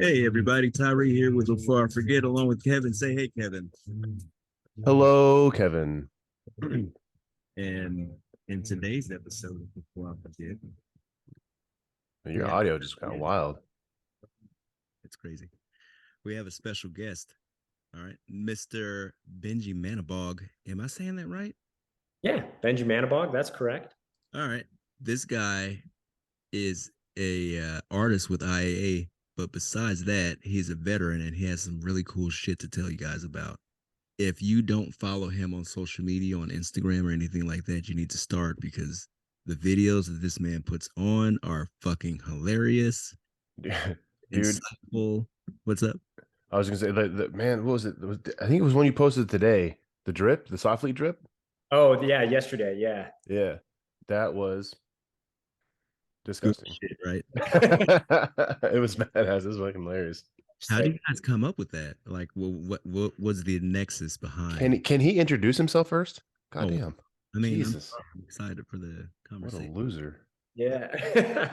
Hey everybody, Tyree here with Before I Forget, along with Kevin. Say hey, Kevin. Hello, Kevin. And in today's episode of Before I Forget, we Your have audio just got wild. it's crazy. We have a special guest. All right, Mr. Benjie Manibog. Am I saying that right? Yeah, Benjie Manibog, that's correct. All right, this guy is a artist with IAA, but besides that, he's a veteran and he has some really cool shit to tell you guys about. If you don't follow him on social media, on Instagram or anything like that, you need to start because the videos that this man puts on are fucking hilarious, Dude, insightful. What's up? I was gonna say man, what was it? I think it was one you posted today. The drip, the softly drip. Oh, yeah, yesterday, yeah. Yeah, that was Good disgusting. shit, right? It was badass. It was fucking hilarious. How do you Sick. guys come up with that? Like, what was the nexus Can behind? can he introduce himself first? Oh, Goddamn. I mean, Jesus. I'm excited for the What a conversation. loser. Yeah.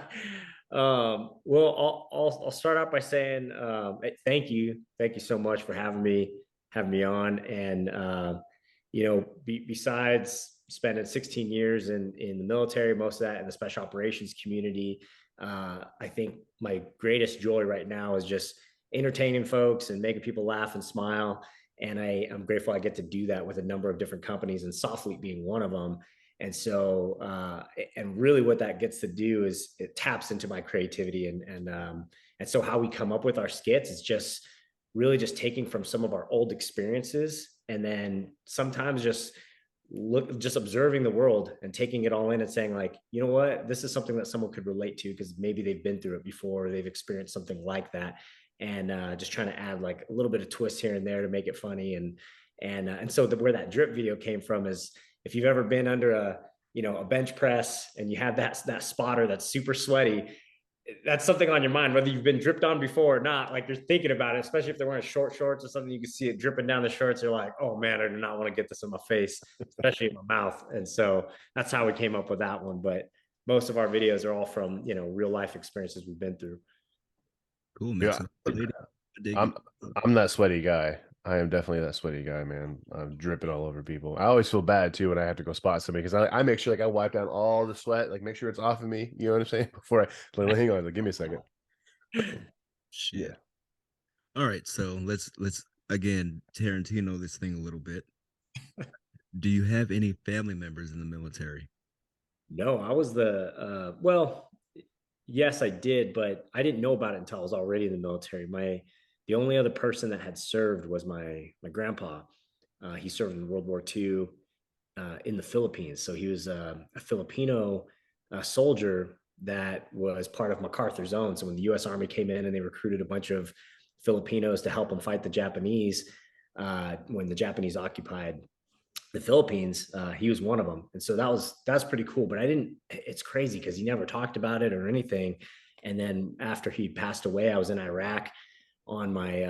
Well, I'll start out by saying thank you so much for having me on, and besides spending 16 years in the military, most of that in the special operations community, I think my greatest joy right now is just entertaining folks and making people laugh and smile. And I'm grateful I get to do that with a number of different companies, and Softfleet being one of them. And so, and really, what that gets to do is it taps into my creativity, and so how we come up with our skits is just really just taking from some of our old experiences, and then sometimes just observing the world and taking it all in and saying, like, you know what, this is something that someone could relate to because maybe they've been through it before, or they've experienced something like that, and just trying to add like a little bit of twist here and there to make it funny. And so where that drip video came from is, if you've ever been under a bench press and you have that spotter that's super sweaty, that's something on your mind, whether you've been dripped on before or not. Like, you're thinking about it, especially if they're wearing short shorts or something. You can see it dripping down the shorts. You're like, oh man, I do not want to get this in my face, especially in my mouth. And so that's how we came up with that one. But most of our videos are all from real life experiences we've been through. Cool, man. Yeah, So I dig it. I'm I'm that sweaty guy. I am definitely that sweaty guy, man. I'm dripping all over people. I always feel bad too when I have to go spot somebody because I make sure like I wipe down all the sweat, like make sure it's off of me. You know what I'm saying? Before like, hang on, like, give me a second. Shit. Yeah. All right, so let's again Tarantino this thing a little bit. Do you have any family members in the military? No, I was well, yes, I did, but I didn't know about it until I was already in the military. The only other person that had served was my grandpa. He served in World War II in the Philippines. So he was a Filipino soldier that was part of MacArthur's Own. So when the U.S. Army came in and they recruited a bunch of Filipinos to help them fight the Japanese, when the Japanese occupied the Philippines, he was one of them. And so that's pretty cool. But I didn't. It's crazy because he never talked about it or anything. And then after he passed away, I was in Iraq on my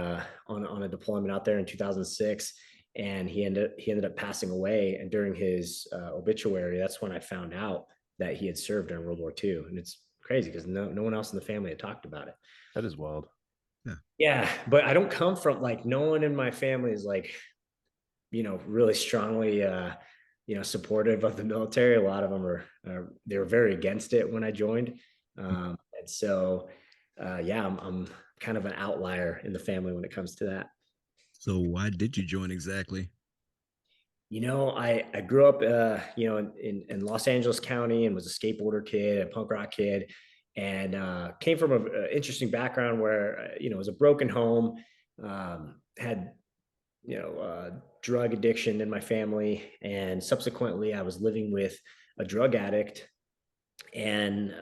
on a deployment out there in 2006, and he ended up passing away. And during his obituary, that's when I found out that he had served during World War II. And it's crazy because no one else in the family had talked about it. That is wild. Yeah. Yeah, but I don't come from, like, no one in my family is like, really strongly supportive of the military. A lot of them they were very against it when I joined. And so yeah, I'm kind of an outlier in the family when it comes to that. So why did you join exactly? I grew up in Los Angeles County, and was a skateboarder kid, a punk rock kid, and came from an interesting background where it was a broken home, had drug addiction in my family, and subsequently I was living with a drug addict, and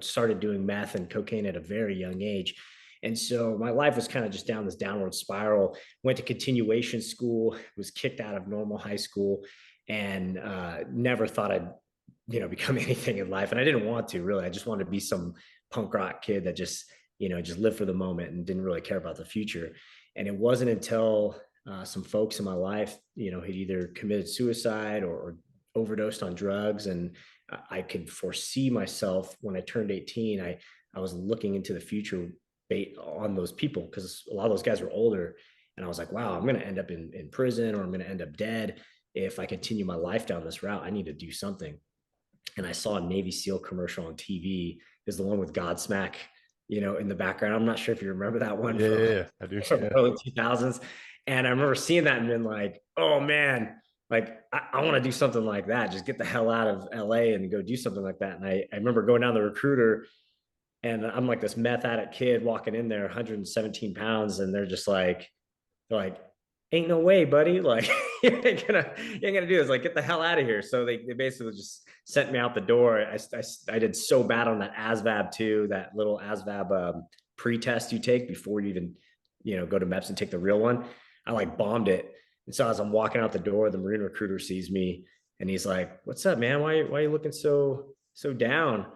started doing meth and cocaine at a very young age. And so my life was kind of just down this downward spiral. Went to continuation school, was kicked out of normal high school, and never thought I'd become anything in life. And I didn't want to, really. I just wanted to be some punk rock kid that just lived for the moment and didn't really care about the future. And it wasn't until some folks in my life, had either committed suicide or overdosed on drugs, and I could foresee myself when I turned 18. I was looking into the future bait on those people, because a lot of those guys were older. And I was like, wow, I'm going to end up in prison, or I'm going to end up dead if I continue my life down this route. I need to do something. And I saw a Navy SEAL commercial on TV. Is the one with Godsmack, in the background. I'm not sure if you remember that one Yeah, I do. from Yeah. early 2000s. And I remember seeing that and being like, oh man, like I want to do something like that. Just get the hell out of LA and go do something like that. And I remember going down the recruiter, and I'm like this meth addict kid walking in there, 117 pounds. And they're like, ain't no way, buddy. Like, you ain't gonna do this. Like, get the hell out of here. So they basically just sent me out the door. I did so bad on that ASVAB too, that little ASVAB pre-test you take before you even, go to MEPS and take the real one. I like bombed it. And so as I'm walking out the door, the Marine recruiter sees me and he's like, what's up, man? Why are you looking so down?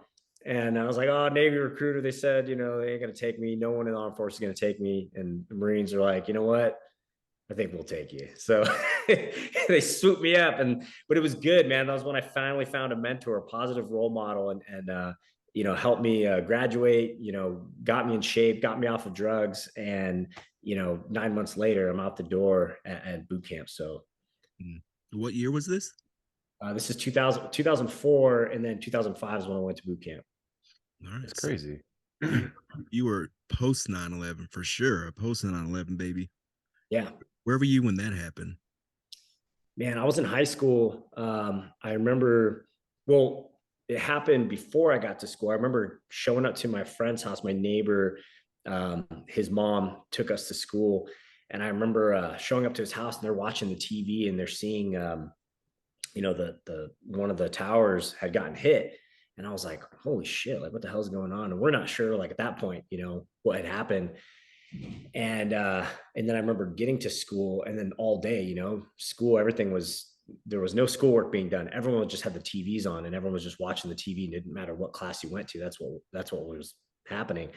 And I was like, oh, Navy recruiter. They said, they ain't going to take me. No one in the armed forces is going to take me. And the Marines are like, you know what? I think we'll take you. So they swooped me up, but it was good, man. That was when I finally found a mentor, a positive role model, and helped me graduate, got me in shape, got me off of drugs. And, 9 months later, I'm out the door at boot camp. So what year was this? This is 2004. And then 2005 is when I went to boot camp. All right. It's crazy. You were post 9/11 for sure. Post 9/11, baby. Yeah. Where were you when that happened? Man, I was in high school. I remember, well, it happened before I got to school. I remember showing up to my friend's house, my neighbor, his mom took us to school. And I remember showing up to his house, and they're watching the TV, and they're seeing, the one of the towers had gotten hit. And I was like, holy shit, like what the hell's going on? And we're not sure, like at that point, what had happened. And then I remember getting to school, and then all day, school, there was no schoolwork being done. Everyone just had the TVs on, and everyone was just watching the TV. And it didn't matter what class you went to. That's what was happening.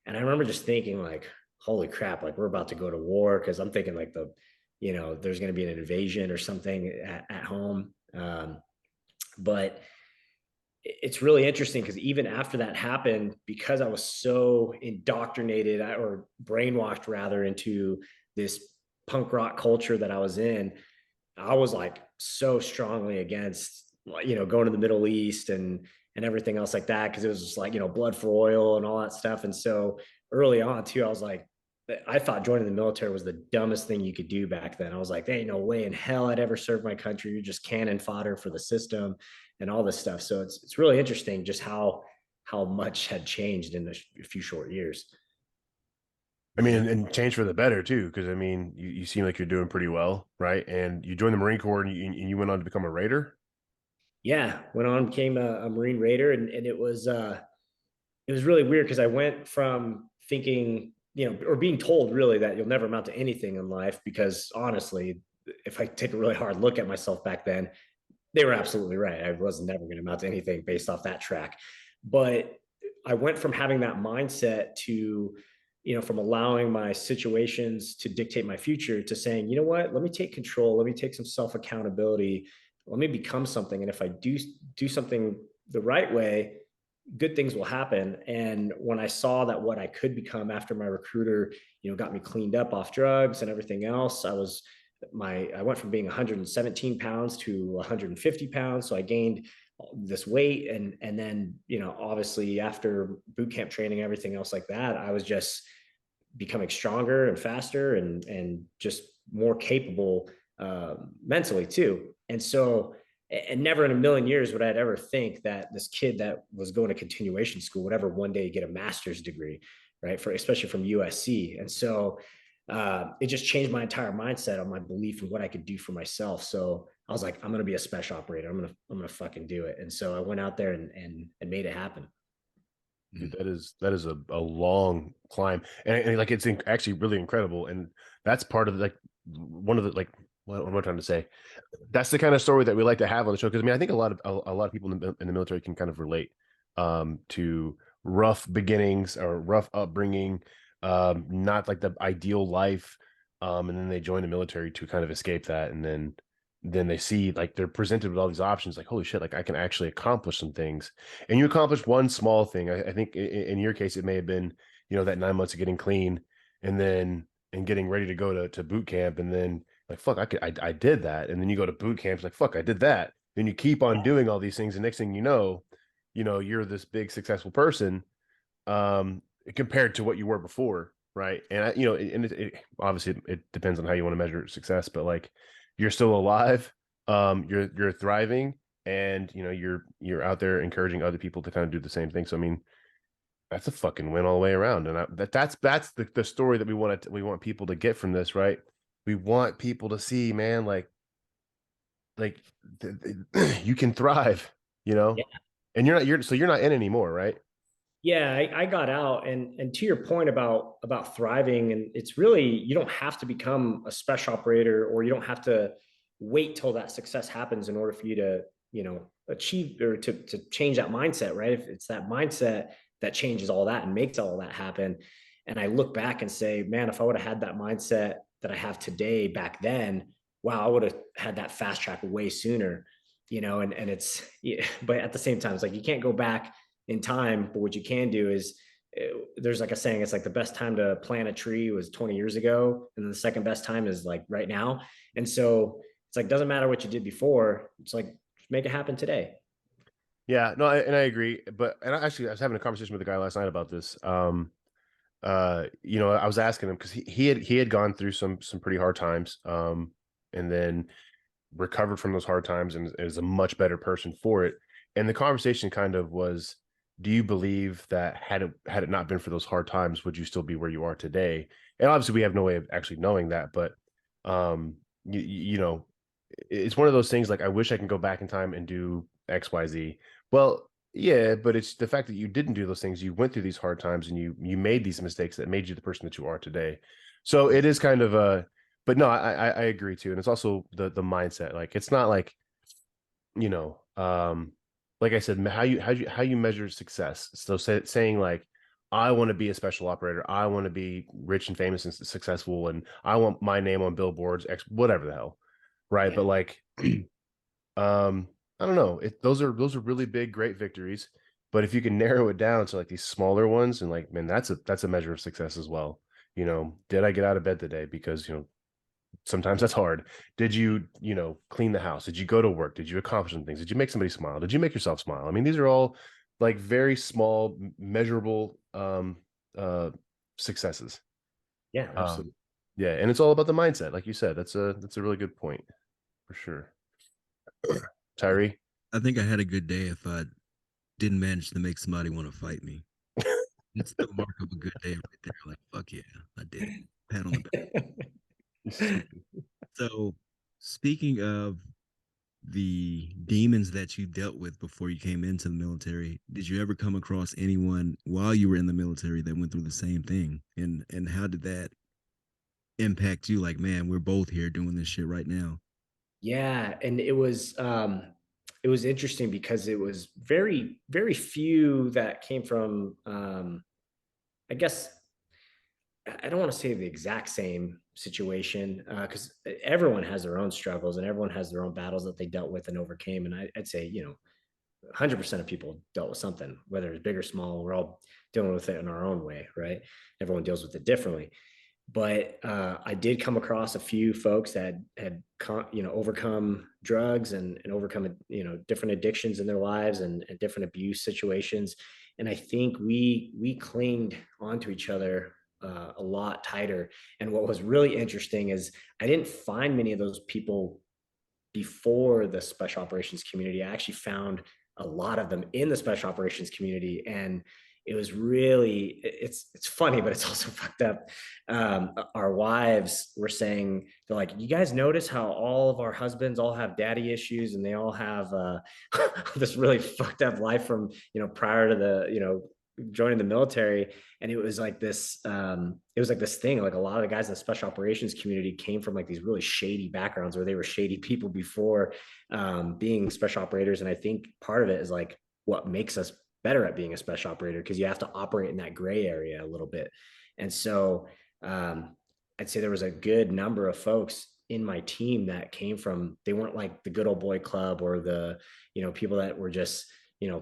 And I remember just thinking like, holy crap, like we're about to go to war. Cause I'm thinking like there's going to be an invasion or something at home. But it's really interesting because even after that happened, because I was so indoctrinated or brainwashed rather into this punk rock culture that I was in, I was like so strongly against, going to the Middle East and everything else like that. Cause it was just like, blood for oil and all that stuff. And so early on too, I was like, I thought joining the military was the dumbest thing you could do back then. I was like, there ain't no way in hell I'd ever serve my country. You're just cannon fodder for the system and all this stuff. So it's really interesting just how much had changed in a few short years. I mean, and change for the better too, because I mean, you seem like you're doing pretty well, right? And you joined the Marine Corps, and you went on to become a Raider. Yeah, went on, became a Marine Raider, and it was really weird because I went from thinking, or being told really that you'll never amount to anything in life, because honestly, if I take a really hard look at myself back then, they were absolutely right. I was never going to amount to anything based off that track. But I went from having that mindset to, from allowing my situations to dictate my future to saying, you know what, let me take control. Let me take some self accountability. Let me become something. And if I do something the right way, good things will happen. And when I saw that what I could become after my recruiter, got me cleaned up off drugs and everything else, I went from being 117 pounds to 150 pounds. So I gained this weight. And then, obviously after boot camp training, everything else like that, I was just becoming stronger and faster and just more capable mentally too. And so, and never in a million years would I'd ever think that this kid that was going to continuation school would ever one day get a master's degree, right? Especially from USC. And so it just changed my entire mindset on my belief in what I could do for myself. So I was like, I'm going to be a special operator. I'm going to fucking do it. And so I went out there and made it happen. Dude, that is a long climb, and like it's actually really incredible, and that's part of like one of the like what am I trying to say? That's the kind of story that we like to have on the show, because I mean I think a lot of people in the military can kind of relate to rough beginnings or rough upbringing, not like the ideal life, and then they join the military to kind of escape that, and then they see like they're presented with all these options, like holy shit, like I can actually accomplish some things. And you accomplished one small thing. I think in your case it may have been that 9 months of getting clean and then and getting ready to go to boot camp, and then like, fuck, I did that. And then you go to boot camp, it's like, fuck, I did that. Then you keep on doing all these things, and next thing you're this big successful person, compared to what you were before, right? And obviously it depends on how you want to measure success, but like, you're still alive, you're thriving, and you're out there encouraging other people to kind of do the same thing. So I mean, that's a fucking win all the way around. And that's the story that we want people to get from this, right? We want people to see, man, like you can thrive, Yeah. and you're not in anymore, right? Yeah, I got out, and to your point about thriving, and it's really, you don't have to become a special operator, or you don't have to wait till that success happens in order for you to, achieve or to change that mindset, right? If it's that mindset that changes all that and makes all that happen. And I look back and say, man, if I would have had that mindset that I have today back then, wow, I would have had that fast track way sooner, and it's, yeah, but at the same time, it's like you can't go back in time, but what you can do is, there's like a saying, it's like the best time to plant a tree was 20 years ago, and the second best time is like right now. And so it's like, doesn't matter what you did before, it's like, make it happen today. Yeah, no, and I agree. But I was having a conversation with a guy last night about this. I was asking him because he had gone through some pretty hard times, and then recovered from those hard times and is a much better person for it. And the conversation kind of was, do you believe that had it not been for those hard times, would you still be where you are today? And obviously we have no way of actually knowing that, but it's one of those things, like, I wish I can go back in time and do XYZ. Well, yeah, but it's the fact that you didn't do those things. You went through these hard times, and you made these mistakes that made you the person that you are today. So it is kind of a, but no, I agree too. And it's also the mindset. Like, it's not like, you know, like I said, how you measure success. So saying like, I want to be a special operator, I want to be rich and famous and successful, and I want my name on billboards, X, whatever the hell, right? Yeah. But like, I don't know. Those are really big, great victories. But if you can narrow it down to like these smaller ones, and like, man, that's a measure of success as well. Did I get out of bed today? Because sometimes that's hard. Did you, clean the house? Did you go to work? Did you accomplish some things? Did you make somebody smile? Did you make yourself smile? I mean, these are all like very small, measurable successes. Yeah, Um, absolutely. yeah, and it's all about the mindset, like you said. That's a really good point for sure. I, Tyree. I think I had a good day if I didn't manage to make somebody want to fight me. It's the mark of a good day right there. Like, fuck yeah, I did it. Pat on the back. So, speaking of the demons that you dealt with before you came into the military, did you ever come across anyone while you were in the military that went through the same thing? And how did that impact you? Like, man, we're both here doing this shit right now. Yeah, and it was interesting because it was very, very few that came from, I guess, I don't want to say the exact same situation, because everyone has their own struggles and everyone has their own battles that they dealt with and overcame. And I'd say, 100% of people dealt with something, whether it's big or small. We're all dealing with it in our own way, right? Everyone deals with it differently. But I did come across a few folks that had overcome drugs and overcome different addictions in their lives and different abuse situations. And I think we clinged onto each other a lot tighter. And what was really interesting is I didn't find many of those people before the special operations community. I actually found a lot of them in the special operations community, and it was really, it's funny, but it's also fucked up. Our wives were saying, they're like, you guys notice how all of our husbands all have daddy issues, and they all have this really fucked up life from prior to the joining the military. And it was like this thing, like a lot of the guys in the special operations community came from like these really shady backgrounds where they were shady people before being special operators. And I think part of it is like what makes us better at being a special operator, because you have to operate in that gray area a little bit. And so I'd say there was a good number of folks in my team that came from, they weren't like the good old boy club or the people that were just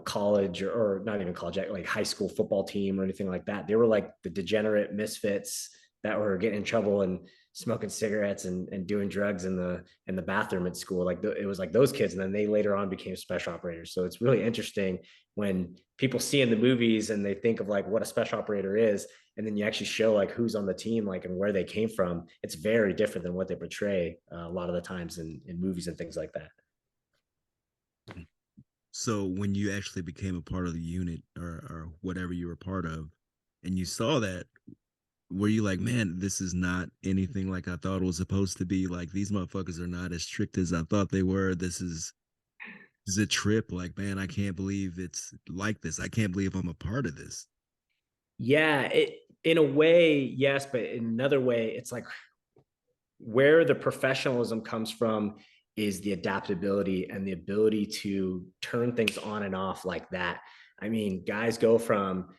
college or not even college, like high school football team or anything like that. They were like the degenerate misfits that were getting in trouble and smoking cigarettes and doing drugs in the bathroom at school. Like it was like those kids, and then they later on became special operators. So it's really interesting when people see in the movies and they think of like what a special operator is, and then you actually show like who's on the team, like, and where they came from. It's very different than what they portray a lot of the times in movies and things like that. So when you actually became a part of the unit or whatever you were part of, and you saw that, were you like, man, this is not anything like I thought it was supposed to be? Like these motherfuckers are not as strict as I thought they were. This is a trip. Like, man, I can't believe it's like this. I can't believe I'm a part of this. Yeah, in a way, yes, but in another way, it's like where the professionalism comes from is the adaptability and the ability to turn things on and off like that. I mean, guys go from,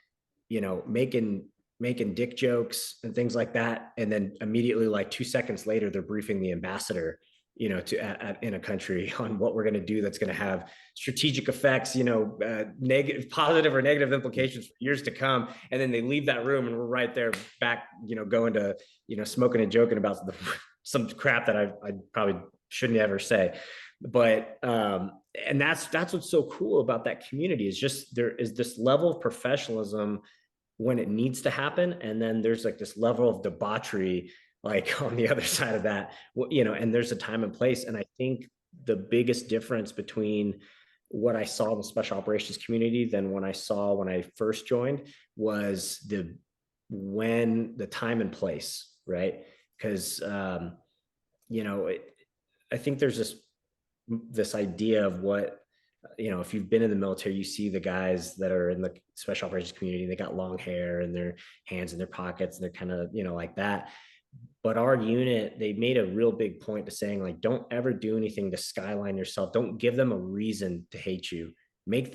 making dick jokes and things like that, and then immediately, like 2 seconds later, they're briefing the ambassador, in a country on what we're going to do that's going to have strategic effects, negative, positive or negative implications for years to come. And then they leave that room, and we're right there back, going to, smoking and joking about some crap that I probably shouldn't ever say. But and that's what's so cool about that community, is just there is this level of professionalism when it needs to happen, and then there's like this level of debauchery like on the other side of that, and there's a time and place. And I think the biggest difference between what I saw in the special operations community than when I first joined was when the time and place, right? Because I think there's this idea of what, if you've been in the military, you see the guys that are in the special operations community, they got long hair and their hands in their pockets, and they're kind of, like that. But our unit, they made a real big point to saying, like, don't ever do anything to skyline yourself. Don't give them a reason to hate you. Make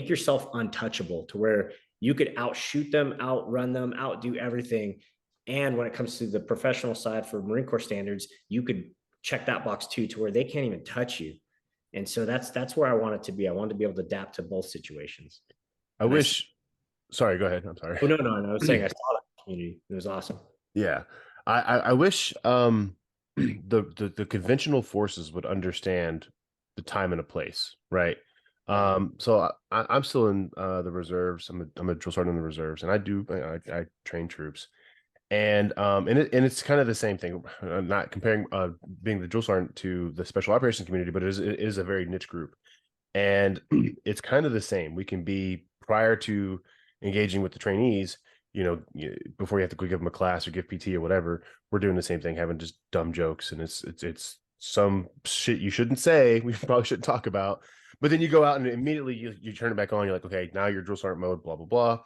yourself untouchable to where you could outshoot them, outrun them, outdo everything. And when it comes to the professional side for Marine Corps standards, you could check that box too, to where they can't even touch you. And so that's where I want it to be. I want to be able to adapt to both situations. I wish. Sorry, go ahead. I'm sorry. Oh, no. I was saying I saw that community. It was awesome. Yeah, I wish the conventional forces would understand the time and a place, right? So I'm still in the reserves. I'm a drill sergeant in the reserves, and I train troops, and it's kind of the same thing. I'm not comparing being the drill sergeant to the special operations community, but it is a very niche group, and it's kind of the same. We can be, prior to engaging with the trainees, before you have to go give them a class or give PT or whatever, we're doing the same thing, having just dumb jokes, and it's some shit you shouldn't say, we probably shouldn't talk about. But then you go out and immediately you turn it back on. You're like, okay, now you're drill sergeant mode, blah blah blah.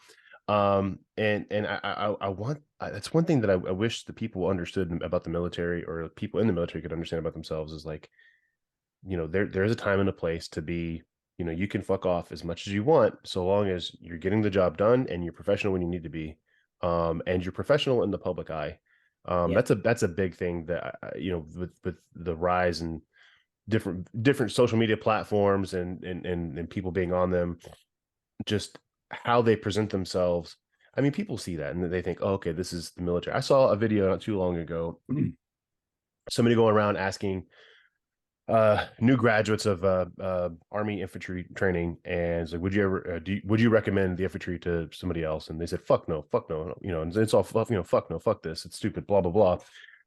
And I want, that's one thing that I wish the people understood about the military, or people in the military could understand about themselves, is like, there's a time and a place to be. You can fuck off as much as you want, so long as you're getting the job done and you're professional when you need to be, and you're professional in the public eye. Yeah. That's a big thing that with the rise in different social media platforms and people being on them, just how they present themselves. I mean, people see that and they think, oh, okay, this is the military. I saw a video not too long ago, somebody going around asking new graduates of Army infantry training, and it's like, would you ever would you recommend the infantry to somebody else? And they said, fuck no, and it's all fuck no, fuck this, it's stupid, blah blah blah.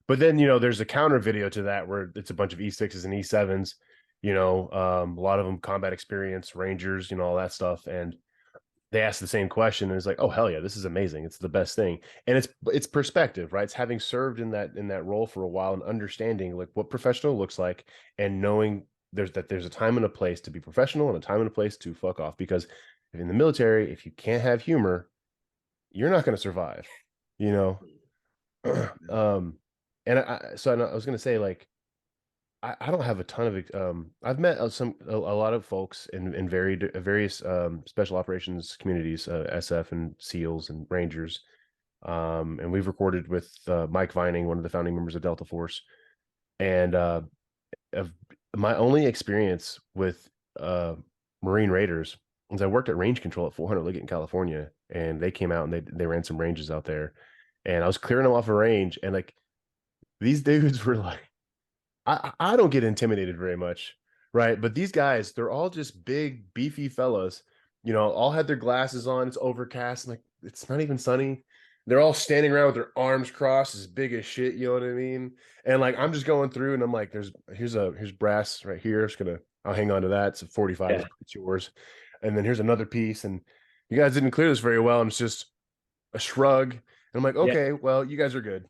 But then there's a counter video to that where it's a bunch of E6s and E7s, a lot of them combat experience, Rangers, all that stuff, and they ask the same question, and it's like, oh hell yeah, this is amazing, it's the best thing. And it's perspective, right? It's having served in that role for a while and understanding like what professional looks like, and knowing there's a time and a place to be professional and a time and a place to fuck off. Because in the military, if you can't have humor, you're not going to survive. And I was going to say, like, I don't have a ton of I've met a lot of folks in various special operations communities, SF and SEALs and Rangers, and we've recorded with Mike Vining, one of the founding members of Delta Force. And of my only experience with Marine Raiders Because I worked at range control at 400 Liggett in California, and they came out and they ran some ranges out there, and I was clearing them off a range, and like these dudes were like, I don't get intimidated very much, right? But these guys, they're all just big, beefy fellas, all had their glasses on. It's overcast, and like it's not even sunny. They're all standing around with their arms crossed, as big as shit. You know what I mean? And like I'm just going through, and I'm like, here's brass right here. I'll hang on to that. It's a 45. Yeah. It's yours. And then here's another piece, and you guys didn't clear this very well. And it's just a shrug. And I'm like, Yeah. okay, well, you guys are good.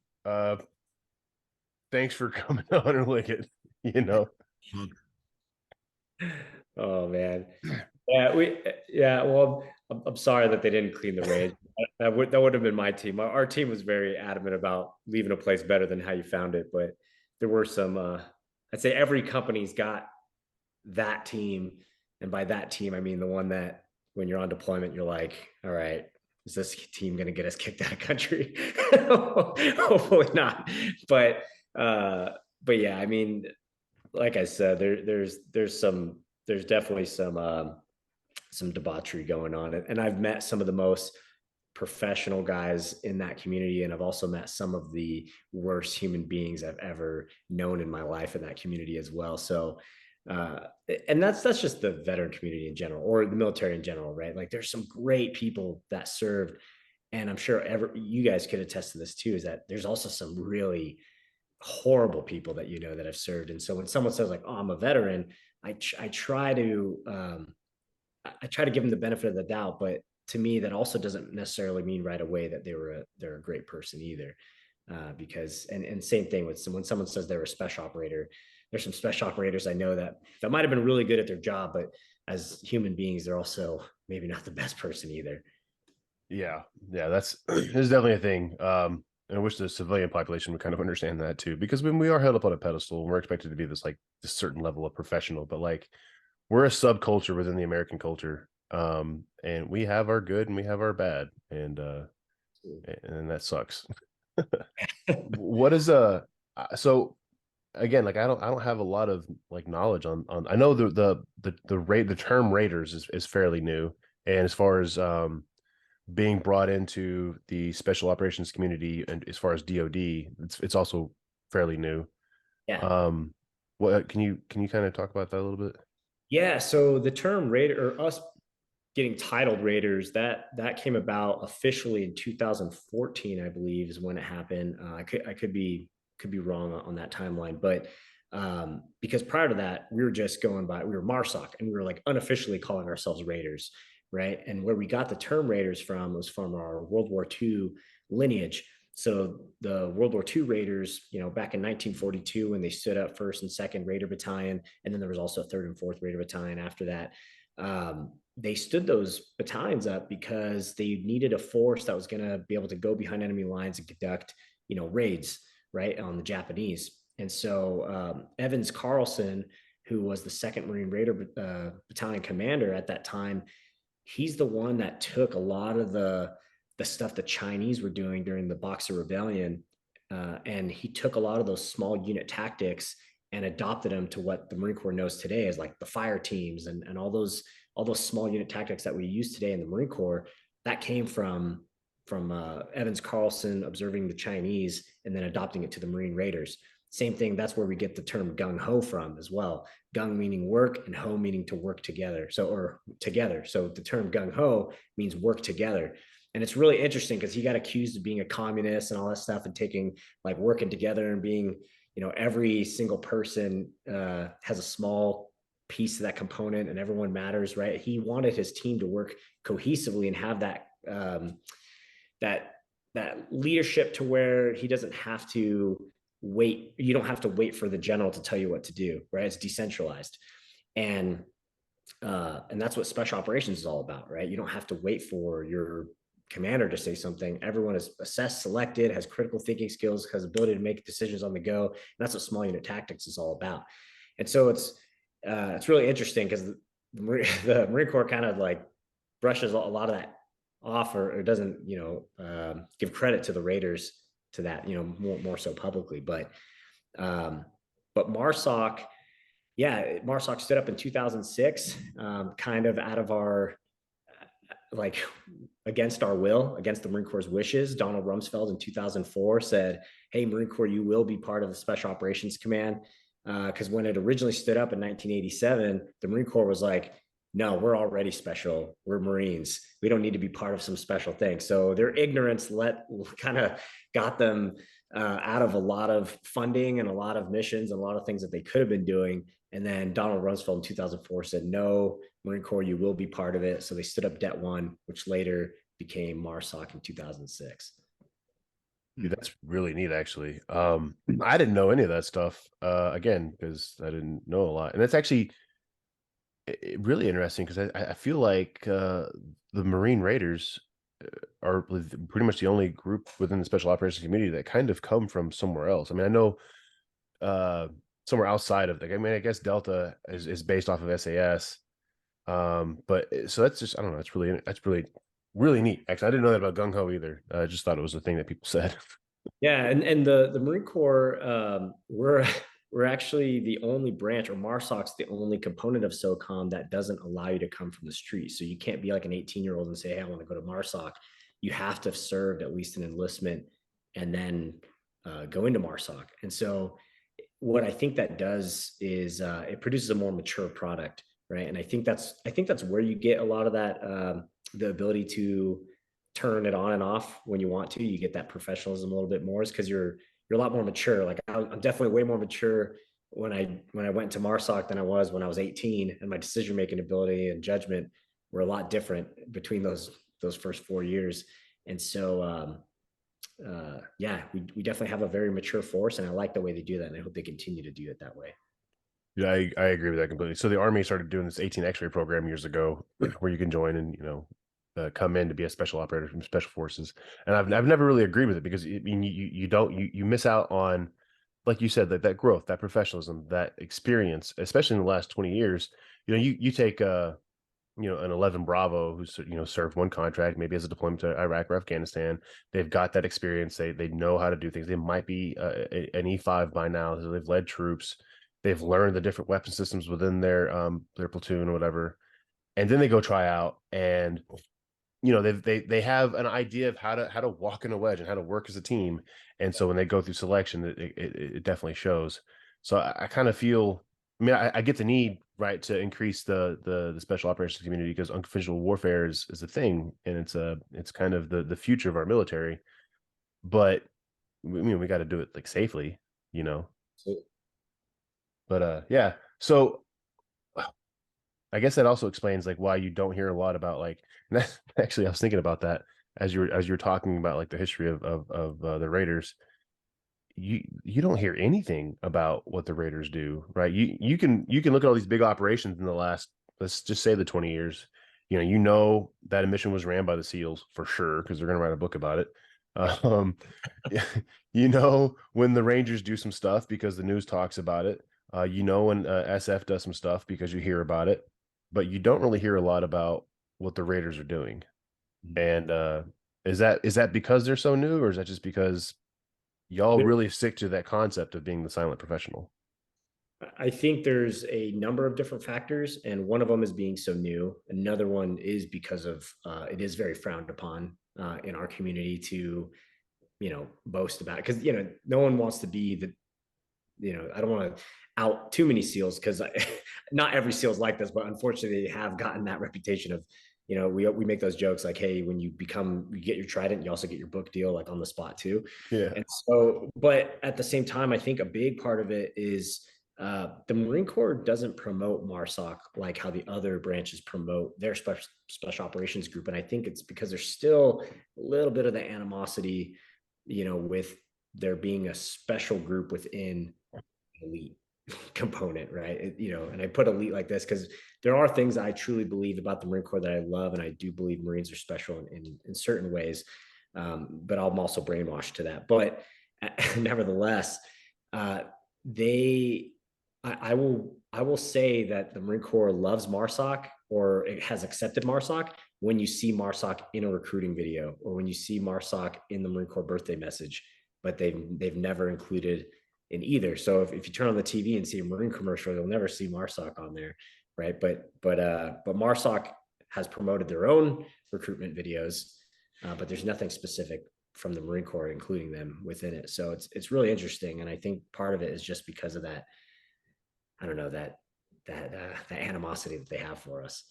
Thanks for coming on or lick it, Oh man. Yeah, well, I'm sorry that they didn't clean the range. That would have been my team. Our team was very adamant about leaving a place better than how you found it, but there were some I'd say every company's got that team, and by that team I mean the one that when you're on deployment you're like, all right, is this team going to get us kicked out of country? Hopefully not. But yeah, I mean, like I said, there's definitely some debauchery going on, and I've met some of the most professional guys in that community, and I've also met some of the worst human beings I've ever known in my life in that community as well. So and that's just the veteran community in general, or the military in general, right? Like there's some great people that served, and I'm sure you guys could attest to this too, is that there's also some really horrible people that that have served. And so when someone says like, oh, I'm a veteran, I try to give them the benefit of the doubt, but to me that also doesn't necessarily mean right away that they're a great person either. Because and same thing with when someone says they're a special operator, there's some special operators I know that might have been really good at their job, but as human beings they're also maybe not the best person either. Yeah, that's there's definitely a thing. And I wish the civilian population would kind of understand that too, because when we are held up on a pedestal and we're expected to be this certain level of professional, but like we're a subculture within the American culture. And we have our good and we have our bad, and that sucks. What is so again, like I don't have a lot of like knowledge on I know the term raiders is fairly new, and as far as being brought into the special operations community, and as far as DoD, it's also fairly new. Yeah. What can you kind of talk about that a little bit? Yeah, so the term raider, or us getting titled raiders, that came about officially in 2014, I believe, is when it happened. I could be wrong on that timeline, but because prior to that we were just going by, we were MARSOC, and we were like unofficially calling ourselves raiders, right? And where we got the term raiders from was from our World War II lineage. So the World War II Raiders, back in 1942, when they stood up 1st and 2nd Raider Battalion, and then there was also 3rd and 4th Raider Battalion after that. They stood those battalions up because they needed a force that was going to be able to go behind enemy lines and conduct, raids, right, on the Japanese. And so Evans Carlson, who was the 2nd Marine Raider Battalion commander at that time, he's the one that took a lot of the stuff the Chinese were doing during the Boxer Rebellion, and he took a lot of those small unit tactics and adopted them to what the Marine Corps knows today as like the fire teams and all those small unit tactics that we use today in the Marine Corps. That came from Evans Carlson observing the Chinese and then adopting it to the Marine Raiders. Same thing, that's where we get the term gung ho from as well. Gung meaning work and ho meaning to work together. So the term gung ho means work together. And it's really interesting because he got accused of being a communist and all that stuff, and taking like working together and being, every single person has a small piece of that component and everyone matters, right? He wanted his team to work cohesively and have that that leadership to where he doesn't have to wait. You don't have to wait for the general to tell you what to do, right? It's decentralized. And that's what special operations is all about, right? You don't have to wait for your commander to say something. Everyone is assessed, selected, has critical thinking skills, has ability to make decisions on the go. And that's what small unit tactics is all about. And so it's really interesting because the Marine Corps kind of like brushes a lot of that off, or doesn't, give credit to the Raiders to that, more so publicly. But MARSOC, MARSOC stood up in 2006, kind of out of our like against our will, against the Marine Corps' wishes, Donald Rumsfeld in 2004 said, "Hey, Marine Corps, you will be part of the Special Operations Command." Because when it originally stood up in 1987, the Marine Corps was like, "No, we're already special. We're Marines. We don't need to be part of some special thing." So their ignorance kind of got them out of a lot of funding and a lot of missions and a lot of things that they could have been doing. And then Donald Rumsfeld in 2004 said, "No, Marine Corps, you will be part of it." So they stood up Det 1, which later became MARSOC in 2006. Dude, that's really neat, actually. I didn't know any of that stuff. Again, because I didn't know a lot, and it's actually really interesting because I feel like the Marine Raiders are pretty much the only group within the special operations community that kind of come from somewhere else. I mean, I know somewhere outside of I mean, I guess Delta is based off of SAS. But so that's just, I don't know, that's really neat. Actually, I didn't know that about gung ho either. I just thought it was a thing that people said. Yeah, and the Marine Corps, we're actually the only branch, or MARSOC's the only component of SOCOM that doesn't allow you to come from the street. So you can't be like an 18-year-old and say, "Hey, I want to go to MARSOC." You have to have served at least an enlistment and then go into MARSOC. And so what I think that does is it produces a more mature product, right? And I think that's where you get a lot of that the ability to turn it on and off when you want to. You get that professionalism a little bit more, is because you're a lot more mature. Like I'm definitely way more mature when I went to MARSOC than I was when I was 18, and my decision making ability and judgment were a lot different between those first 4 years. And so yeah, we definitely have a very mature force, and I like the way they do that, and I hope they continue to do it that way. Yeah, I agree with that completely. So the Army started doing this 18 X-ray program years ago, where you can join and come in to be a special operator from Special Forces. And I've never really agreed with it because I mean you miss out on, like you said, that growth, that professionalism, that experience, especially in the last 20 years. You take an 11 Bravo who's served one contract, maybe as a deployment to Iraq or Afghanistan. They've got that experience. They know how to do things. They might be an E5 by now. So they've led troops. They've learned the different weapon systems within their platoon or whatever, and then they go try out, and they have an idea of how to walk in a wedge and how to work as a team. And so when they go through selection, it definitely shows. So I kind of feel, I mean, I get the need, right, to increase the special operations community, because unconventional warfare is a thing, and it's kind of the future of our military. But I mean, we got to do it like safely, you know. But yeah, so I guess that also explains like why you don't hear a lot about like, actually I was thinking about that as you're talking about like the history of the Raiders. You don't hear anything about what the Raiders do, right? You can look at all these big operations in the last, let's just say, the 20 years. That a mission was ran by the SEALs for sure, because they're going to write a book about it. Um, when the Rangers do some stuff because the news talks about it. When SF does some stuff because you hear about it, but you don't really hear a lot about what the Raiders are doing. And is that because they're so new, or is that just because y'all really stick to that concept of being the silent professional? I think there's a number of different factors, and one of them is being so new. Another one is because of it is very frowned upon in our community to boast about it, because no one wants to be the I don't want to out too many SEALs, because not every SEAL is like this, but unfortunately they have gotten that reputation of, we make those jokes like, hey, when you get your Trident, you also get your book deal like on the spot too. Yeah. And so, but at the same time, I think a big part of it is the Marine Corps doesn't promote MARSOC like how the other branches promote their special operations group. And I think it's because there's still a little bit of the animosity, with there being a special group within elite component, right? And I put elite like this because there are things I truly believe about the Marine Corps that I love, and I do believe Marines are special in certain ways, but I'm also brainwashed to that. But nevertheless, I will say that the Marine Corps loves MARSOC, or it has accepted MARSOC, when you see MARSOC in a recruiting video, or when you see MARSOC in the Marine Corps birthday message, but they've never included in either. So if you turn on the TV and see a Marine commercial, you'll never see MARSOC on there, right? But MARSOC has promoted their own recruitment videos, but there's nothing specific from the Marine Corps including them within it. So it's really interesting, and I think part of it is just because of that. I don't know, that animosity that they have for us.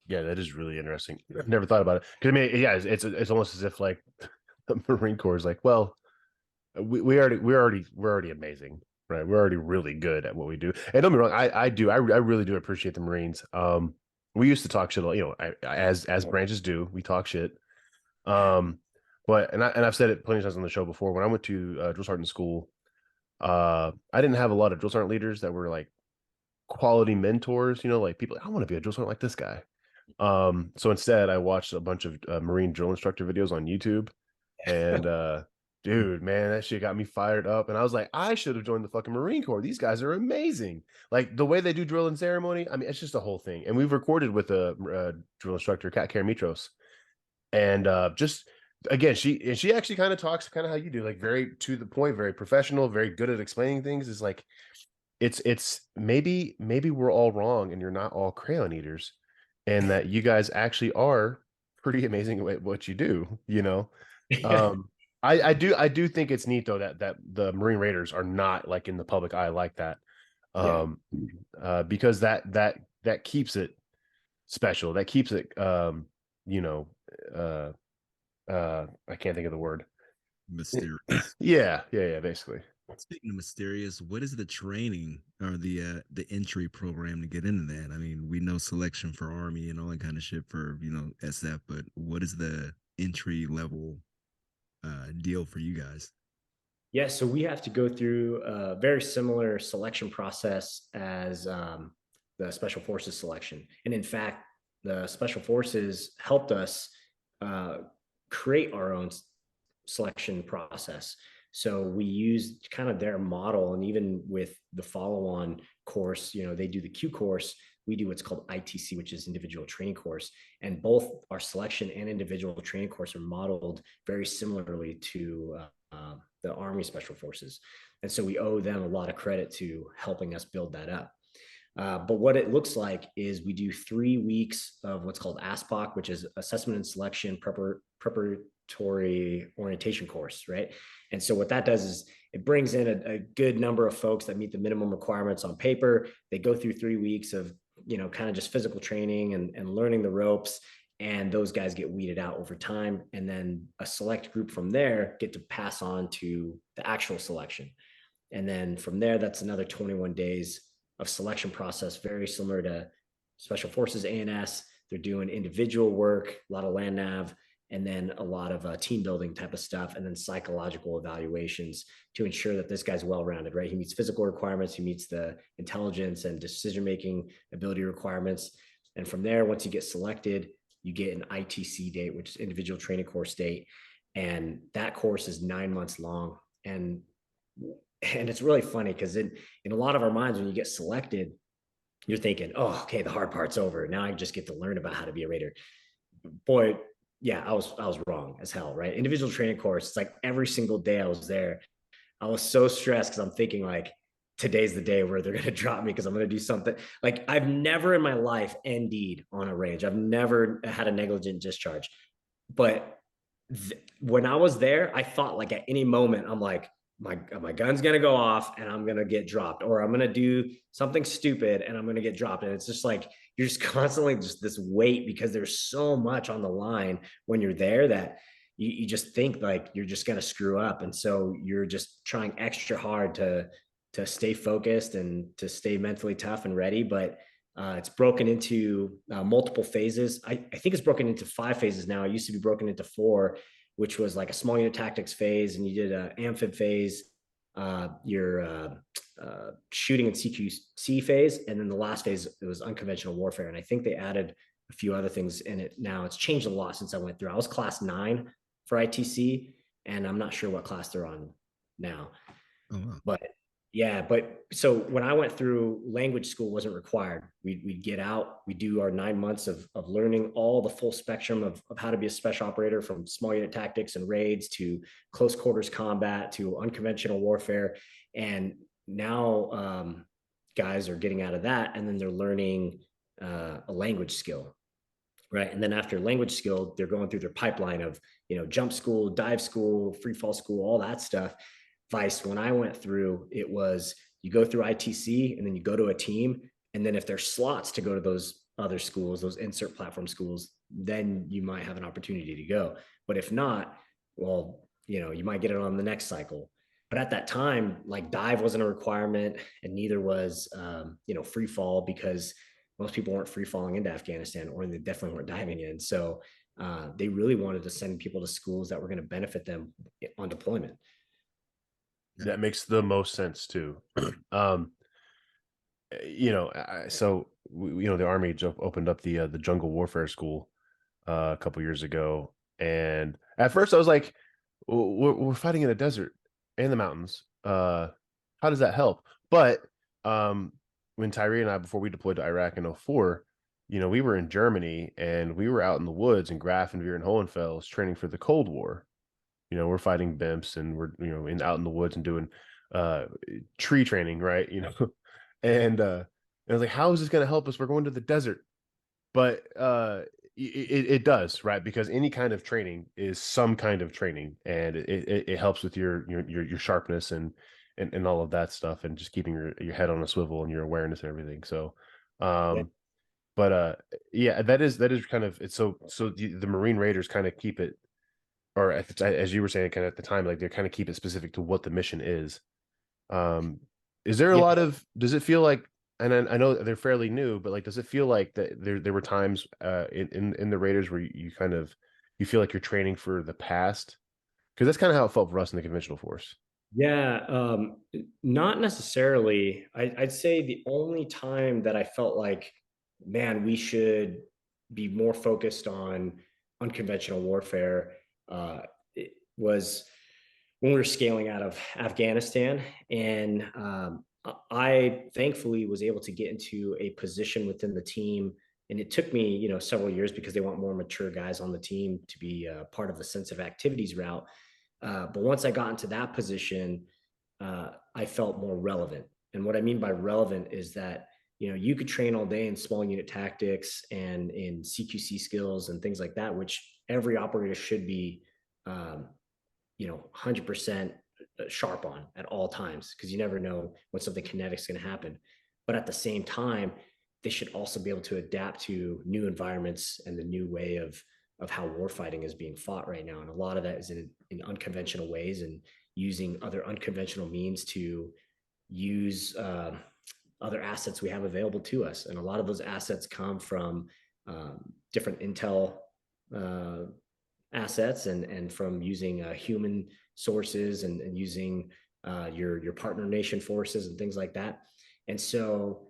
Yeah, that is really interesting. I've never thought about it because I mean, yeah, it's almost as if like the Marine Corps is like, well, we're already amazing, right? We're already really good at what we do. And don't be wrong, I really do appreciate the Marines. We used to talk shit, you know, as branches do, we talk shit. But I've said it plenty of times on the show before. When I went to drill sergeant school, I didn't have a lot of drill sergeant leaders that were like quality mentors. You know, like people, I want to be a drill sergeant like this guy. So instead, I watched a bunch of Marine drill instructor videos on YouTube, and dude, man, that shit got me fired up. And I was like, I should have joined the fucking Marine Corps. These guys are amazing. Like the way they do drill and ceremony. I mean, it's just a whole thing. And we've recorded with a drill instructor, Kat Karamitros, and just again, she actually kind of talks kind of how you do, like very to the point, very professional, very good at explaining things. Is like it's maybe we're all wrong, and you're not all crayon eaters, and that you guys actually are pretty amazing at what you do. You know, um, I do think it's neat though that the Marine Raiders are not like in the public eye like that, Yeah. because that keeps it special. That keeps it, you know, I can't think of the word. Mysterious. Yeah, basically. Speaking of mysterious, what is the training or the entry program to get into that? I mean, we know selection for Army and all that kind of shit for, you know, SF, but what is the entry level deal for you guys? Yeah, so we have to go through a very similar selection process as the Special Forces selection. And in fact, the Special Forces helped us uh, create our own selection process. So we used kind of their model, and even with the follow-on course, you know, they do the Q course. We do what's called ITC, which is individual training course. And both our selection and individual training course are modeled very similarly to the Army Special Forces. And so we owe them a lot of credit to helping us build that up. But what it looks like is we do 3 weeks of what's called ASPOC, which is Assessment and Selection Preparatory Orientation course, right? And so what that does is it brings in a good number of folks that meet the minimum requirements on paper. They go through 3 weeks of, you know, kind of just physical training and learning the ropes. And those guys get weeded out over time. And then a select group from there get to pass on to the actual selection. And then from there, that's another 21 days of selection process, very similar to Special Forces ANS. They're doing individual work, a lot of land nav, and then a lot of team building type of stuff, and then psychological evaluations to ensure that this guy's well-rounded, right? He meets physical requirements, he meets the intelligence and decision-making ability requirements. And from there, once you get selected, you get an ITC date, which is individual training course date. And that course is 9 months long. And it's really funny because in a lot of our minds, when you get selected, you're thinking, oh, okay, the hard part's over. Now I just get to learn about how to be a Raider. Boy, yeah, I was wrong as hell, right? Individual training course, it's like every single day I was there, I was so stressed because I'm thinking like, today's the day where they're going to drop me because I'm going to do something. Like I've never in my life ND'd on a range. I've never had a negligent discharge. But when I was there, I thought like at any moment, I'm like, my gun's going to go off and I'm going to get dropped, or I'm going to do something stupid and I'm going to get dropped. And it's just like, you're just constantly just this weight because there's so much on the line when you're there that you just think like you're just going to screw up. And so you're just trying extra hard to stay focused and to stay mentally tough and ready. But it's broken into multiple phases. I think it's broken into 5 phases now. It used to be broken into 4, which was like a small unit tactics phase, and you did an amphib phase, your shooting and CQC phase, and then the last phase, it was unconventional warfare. And I think they added a few other things in it now. It's changed a lot since I went through. I was class 9 for ITC, and I'm not sure what class they're on now. Oh, wow. But yeah, but so when I went through, language school wasn't required. We'd get out, we do our 9 months of learning all the full spectrum of how to be a special operator, from small unit tactics and raids to close quarters combat to unconventional warfare. And now guys are getting out of that, and then they're learning a language skill. right? And then after language skill, they're going through their pipeline of, jump school, dive school, free fall school, all that stuff. Vice, when I went through, it was you go through ITC and then you go to a team. And then if there's slots to go to those other schools, those insert platform schools, then you might have an opportunity to go. But if not, well, you might get it on the next cycle. But at that time, like dive wasn't a requirement, and neither was free fall, because most people weren't free falling into Afghanistan, or they definitely weren't diving in. So they really wanted to send people to schools that were going to benefit them on deployment. That makes the most sense too. So the Army opened up the jungle warfare school a couple years ago, and at first I was like, we're fighting in a desert and the mountains. How does that help? But when Tyree and I, before we deployed to Iraq in 04, we were in Germany and we were out in the woods in Grafenwehr and Hohenfels training for the Cold War. We're fighting bimps and we're, out in the woods and doing tree training, right? And I was like, how is this going to help us? We're going to the desert. But it does, right? Because any kind of training is some kind of training, and it helps with your sharpness and all of that stuff, and just keeping your head on a swivel and your awareness and everything. So Yeah. but yeah, that is kind of it's so the Marine Raiders kind of keep it, or as you were saying, kind of at the time, like they kind of keep it specific to what the mission is. Is there a Yeah. lot of, does it feel like, and I know they're fairly new, but like, does it feel like that there were times in the Raiders where you feel like you're training for the past? Because that's kind of how it felt for us in the conventional force. Yeah, not necessarily. I'd say the only time that I felt like, man, we should be more focused on unconventional warfare, it was when we were scaling out of Afghanistan. And I thankfully was able to get into a position within the team. And it took me, several years, because they want more mature guys on the team to be part of the sensitive activities route. But once I got into that position, I felt more relevant. And what I mean by relevant is that, you could train all day in small unit tactics and in CQC skills and things like that, which every operator should be, 100% sharp on at all times, because you never know when something kinetic is going to happen. But at the same time, they should also be able to adapt to new environments and the new way of how warfighting is being fought right now. And a lot of that is in unconventional ways, and using other unconventional means to use other assets we have available to us. And a lot of those assets come from different intel assets, and from using human sources, and using your partner nation forces and things like that. And so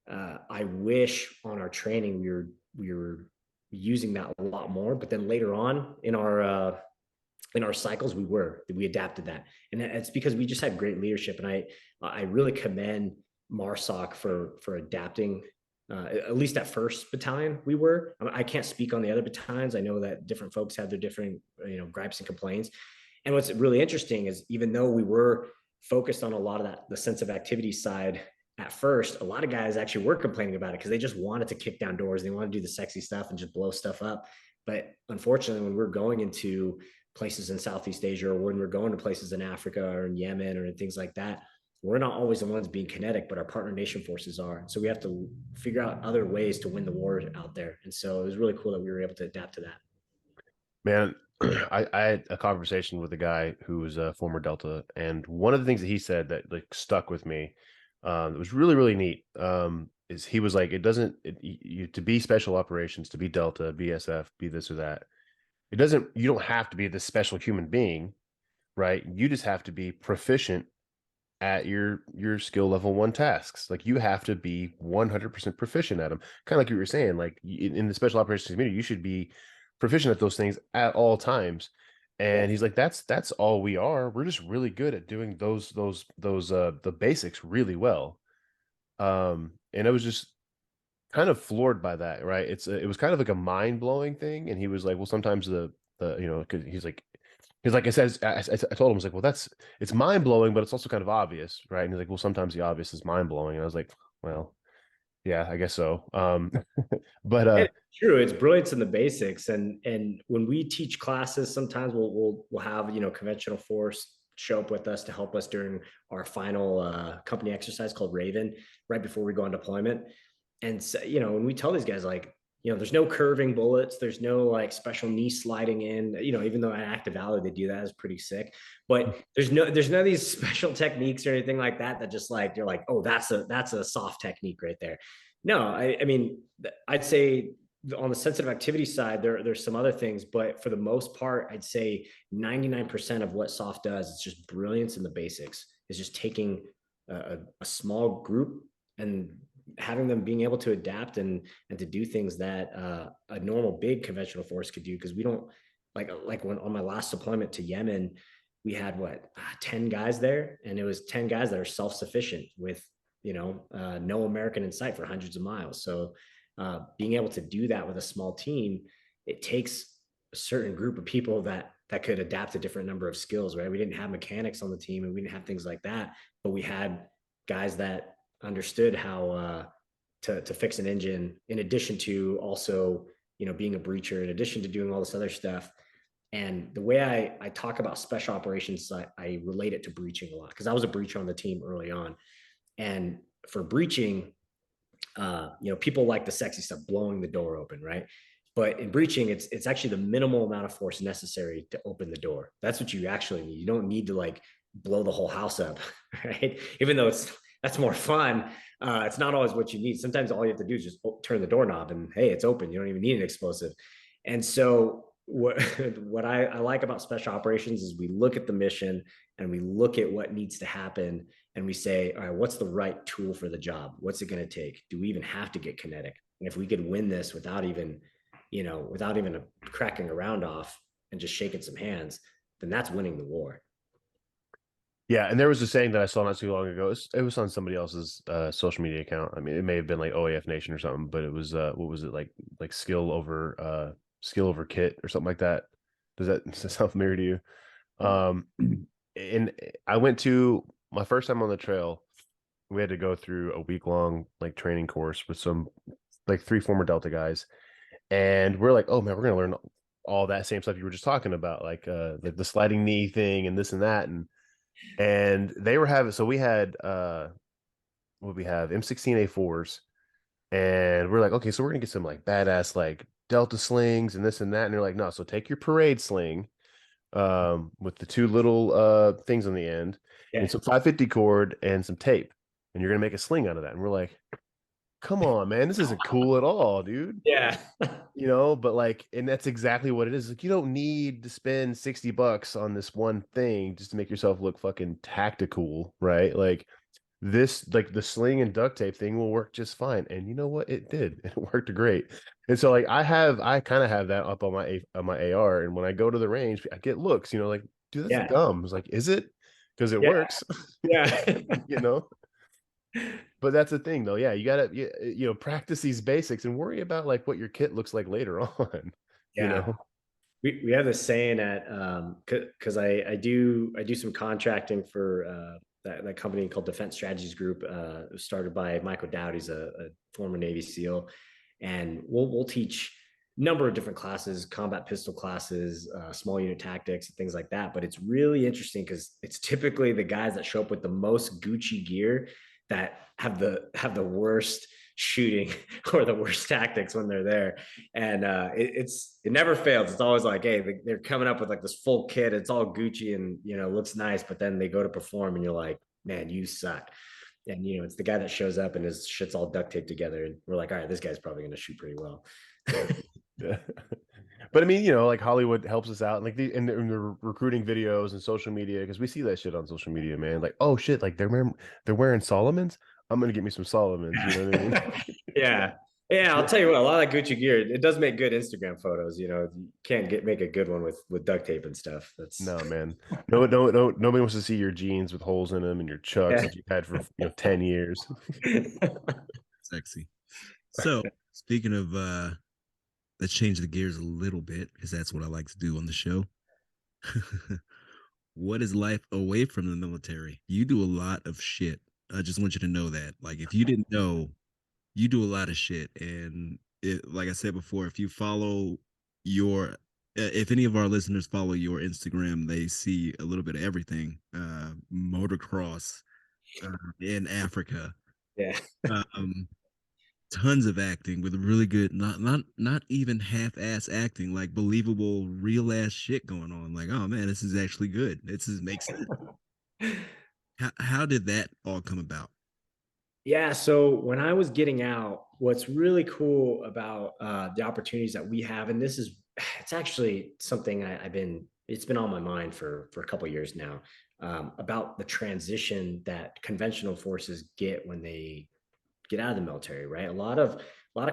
I wish on our training we were using that a lot more. But then later on in our cycles, we adapted that, and it's because we just had great leadership. And I really commend MARSOC for adapting. At least at first battalion, I can't speak on the other battalions. I know that different folks have their different gripes and complaints. And what's really interesting is, even though we were focused on a lot of that, the sense of activity side at first, a lot of guys actually were complaining about it, because they just wanted to kick down doors. They wanted to do the sexy stuff and just blow stuff up. But unfortunately, when we're going into places in Southeast Asia, or when we're going to places in Africa or in Yemen or in things like that, we're not always the ones being kinetic, but our partner nation forces are. So we have to figure out other ways to win the war out there. And so it was really cool that we were able to adapt to that. Man, I had a conversation with a guy who was a former Delta, and one of the things that he said that like stuck with me, that was really, really neat, is he was like, to be special operations, to be Delta, BSF, be this or that, you don't have to be this special human being, right? You just have to be proficient at your skill level 1 tasks. Like, you have to be 100% proficient at them. Kind of like you were saying, like in the special operations community, you should be proficient at those things at all times. And he's like, that's all we are. We're just really good at doing those the basics really well. And I was just kind of floored by that, right? It was kind of like a mind-blowing thing. And he was like, well, sometimes because he's like, I said, I told him, I was like, well, it's mind blowing, but it's also kind of obvious, right? And he's like, well, sometimes the obvious is mind blowing. And I was like, well, Yeah, I guess so. But It's true. It's brilliance in the basics. And when we teach classes, sometimes we'll have, conventional force show up with us to help us during our final company exercise called Raven, right before we go on deployment. And so, when we tell these guys, like, there's no curving bullets, there's no like special knee sliding in, even though in active valor they do that, is pretty sick. But there's none of these special techniques or anything like that that just like you're like, oh, that's a soft technique right there. No, I mean, I'd say on the sensitive activity side, there's some other things, but for the most part, I'd say 99% of what soft does is just brilliance in the basics. Is just taking a small group and having them being able to adapt and to do things that a normal big conventional force could do. Because we don't like when on my last deployment to Yemen, we had 10 guys there, and it was 10 guys that are self-sufficient with no American in sight for hundreds of miles. So being able to do that with a small team, it takes a certain group of people that could adapt a different number of skills, right? We didn't have mechanics on the team and we didn't have things like that, but we had guys that understood how to fix an engine, in addition to also being a breacher, in addition to doing all this other stuff. And the way I talk about special operations, I relate it to breaching a lot, because I was a breacher on the team early on. And for breaching, people like the sexy stuff, blowing the door open, right? But in breaching, it's actually the minimal amount of force necessary to open the door. That's what you actually need. You don't need to like blow the whole house up, right? Even though that's more fun, it's not always what you need. Sometimes all you have to do is just turn the doorknob and hey, it's open. You don't even need an explosive. And so what what I like about special operations is we look at the mission and we look at what needs to happen, and we say, all right, what's the right tool for the job? What's it going to take? Do we even have to get kinetic? And if we could win this without even cracking a round off and just shaking some hands, then that's winning the war. yeah, and there was a saying that I saw not too long ago. It was on somebody else's social media account. I mean, it may have been like OAF Nation or something, but it was what was it like skill over kit or something like that. Does that sound familiar to you? And I went to my first time on the trail. We had to go through a week long like training course with some like 3 former Delta guys, and we're like, oh man, we're gonna learn all that same stuff you were just talking about, like the sliding knee thing and this and that, and they were having, so we had what we have M16A4s, and we're like, okay, so we're gonna get some like badass like Delta slings and this and that, and they're like, no, so take your parade sling with the 2 little things on the end, Yeah. and some 550 cord and some tape, and you're gonna make a sling out of that. And we're like, come on, man, this isn't cool at all, dude. Yeah. But like, and that's exactly what it is. Like, you don't need to spend $60 on this one thing just to make yourself look fucking tactical, right? Like this, like the sling and duct tape thing will work just fine. And you know what? It did. It worked great. And so like I kind of have that up on my AR. And when I go to the range, I get looks, like, dude, that's Yeah. dumb. It's like, is it? Because it Yeah. works, Yeah. you know? But that's the thing, though. Yeah, you gotta practice these basics and worry about like what your kit looks like later on. You Yeah. know. We have this saying at because I do some contracting for that company called Defense Strategies Group. It was started by Michael Dowd. He's a former Navy SEAL, and we'll teach a number of different classes, combat pistol classes, small unit tactics, and things like that. But it's really interesting because it's typically the guys that show up with the most Gucci gear that have the worst shooting or the worst tactics when they're there. And it never fails. It's always like, hey, they're coming up with like this full kit, it's all Gucci and looks nice, but then they go to perform and you're like, man, you suck. And it's the guy that shows up and his shit's all duct taped together, and we're like, all right, this guy's probably going to shoot pretty well. Yeah. But I mean, like Hollywood helps us out, like in the recruiting videos and social media, because we see that shit on social media, man. Like, oh shit, like they're wearing Solomons. I'm gonna get me some Solomons. You know what I mean? Yeah. Yeah, I'll tell you what, a lot of that Gucci gear, it does make good Instagram photos. You can't make a good one with duct tape and stuff. That's No, man. No, nobody wants to see your jeans with holes in them and your chucks yeah. that you've had for 10 years. Sexy. So speaking of let's change the gears a little bit, because that's what I like to do on the show. What is life away from the military? You do a lot of shit. I just want you to know that. Like, if you didn't know, you do a lot of shit, and like I said before, if you follow your if any of our listeners follow your Instagram, they see a little bit of everything. Motocross in Africa, Yeah. um, tons of acting with really good, not even half-ass acting, like believable, real ass shit going on. Like, oh man, this is actually good. This is makes sense. How did that all come about? Yeah. So when I was getting out, what's really cool about the opportunities that we have, and this is, it's actually something it's been on my mind for a couple of years now, about the transition that conventional forces get when they get out of the military, right? A lot of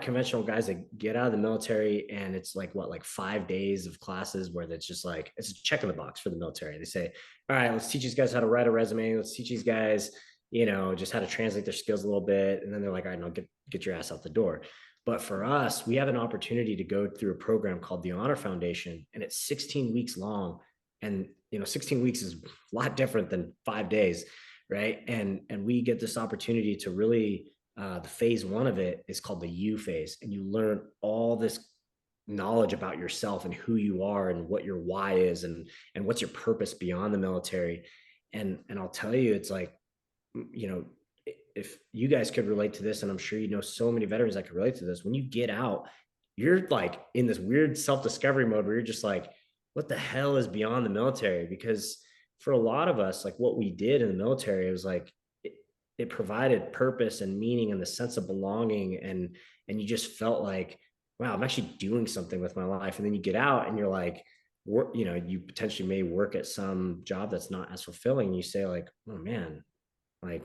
conventional guys that get out of the military, and it's like what, like 5 days of classes where it's just like it's a check in the box for the military. They say, all right, let's teach these guys how to write a resume. Let's teach these guys, just how to translate their skills a little bit. And then they're like, all right, no, get your ass out the door. But for us, we have an opportunity to go through a program called the Honor Foundation, and it's 16 weeks long. And 16 weeks is a lot different than 5 days, right? And we get this opportunity to really the phase one of it is called the U phase, and you learn all this knowledge about yourself and who you are and what your why is and what's your purpose beyond the military. And I'll tell you, it's like, you know, if you guys could relate to this, and I'm sure so many veterans that could relate to this, when you get out, you're like in this weird self-discovery mode where you're just like, what the hell is beyond the military? Because for a lot of us, like what we did in the military, it was like it provided purpose and meaning and the sense of belonging, and you just felt like, wow, I'm actually doing something with my life. And then you get out and you're like, you potentially may work at some job that's not as fulfilling. You say like, oh man, like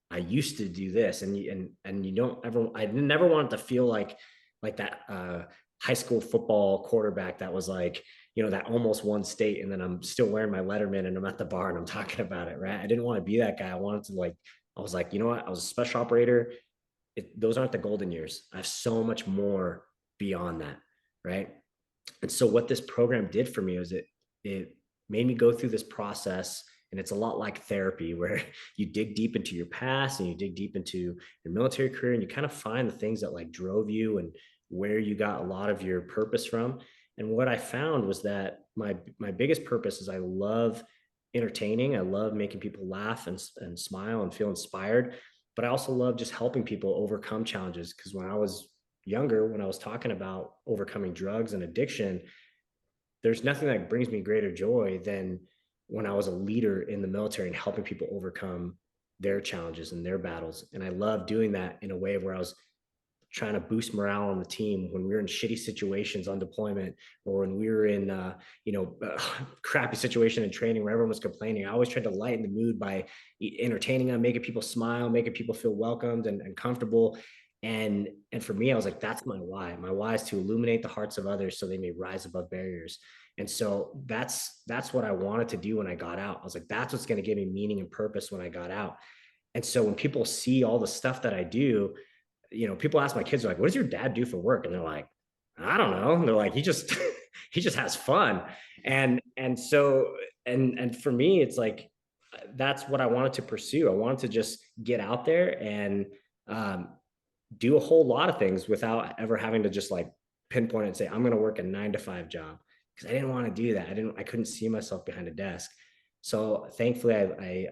I used to do this, and you don't ever. I never wanted to feel like that high school football quarterback that was like, that almost won state, and then I'm still wearing my Letterman and I'm at the bar and I'm talking about it, right? I didn't want to be that guy. I wanted to like, I was like, you know what? I was a special operator. Those aren't the golden years. I have so much more beyond that, right? And so what this program did for me was it made me go through this process, and it's a lot like therapy where you dig deep into your past and you dig deep into your military career, and you kind of find the things that like drove you and where you got a lot of your purpose from. And what I found was that my biggest purpose is I love entertaining. I love making people laugh and smile and feel inspired, but I also love just helping people overcome challenges. Because when I was younger, when I was talking about overcoming drugs and addiction, there's nothing that brings me greater joy than when I was a leader in the military and helping people overcome their challenges and their battles. And I love doing that in a way where I was trying to boost morale on the team when we were in shitty situations on deployment, or when we were in crappy situation in training where everyone was complaining. I always tried to lighten the mood by entertaining them, making people smile, making people feel welcomed and comfortable. And for me, I was like, that's my why. My why is to illuminate the hearts of others so they may rise above barriers. And so that's what I wanted to do when I got out. I was like, that's what's going to give me meaning and purpose when I got out. And so when people see all the stuff that I do, people ask my kids, like, what does your dad do for work? And they're like, I don't know. And they're like, he just he just has fun. And for me, it's like, that's what I wanted to pursue. I wanted to just get out there and um, do a whole lot of things without ever having to just like pinpoint and say, I'm going to work a 9 to 5 job, because I didn't want to do that. I couldn't see myself behind a desk. So thankfully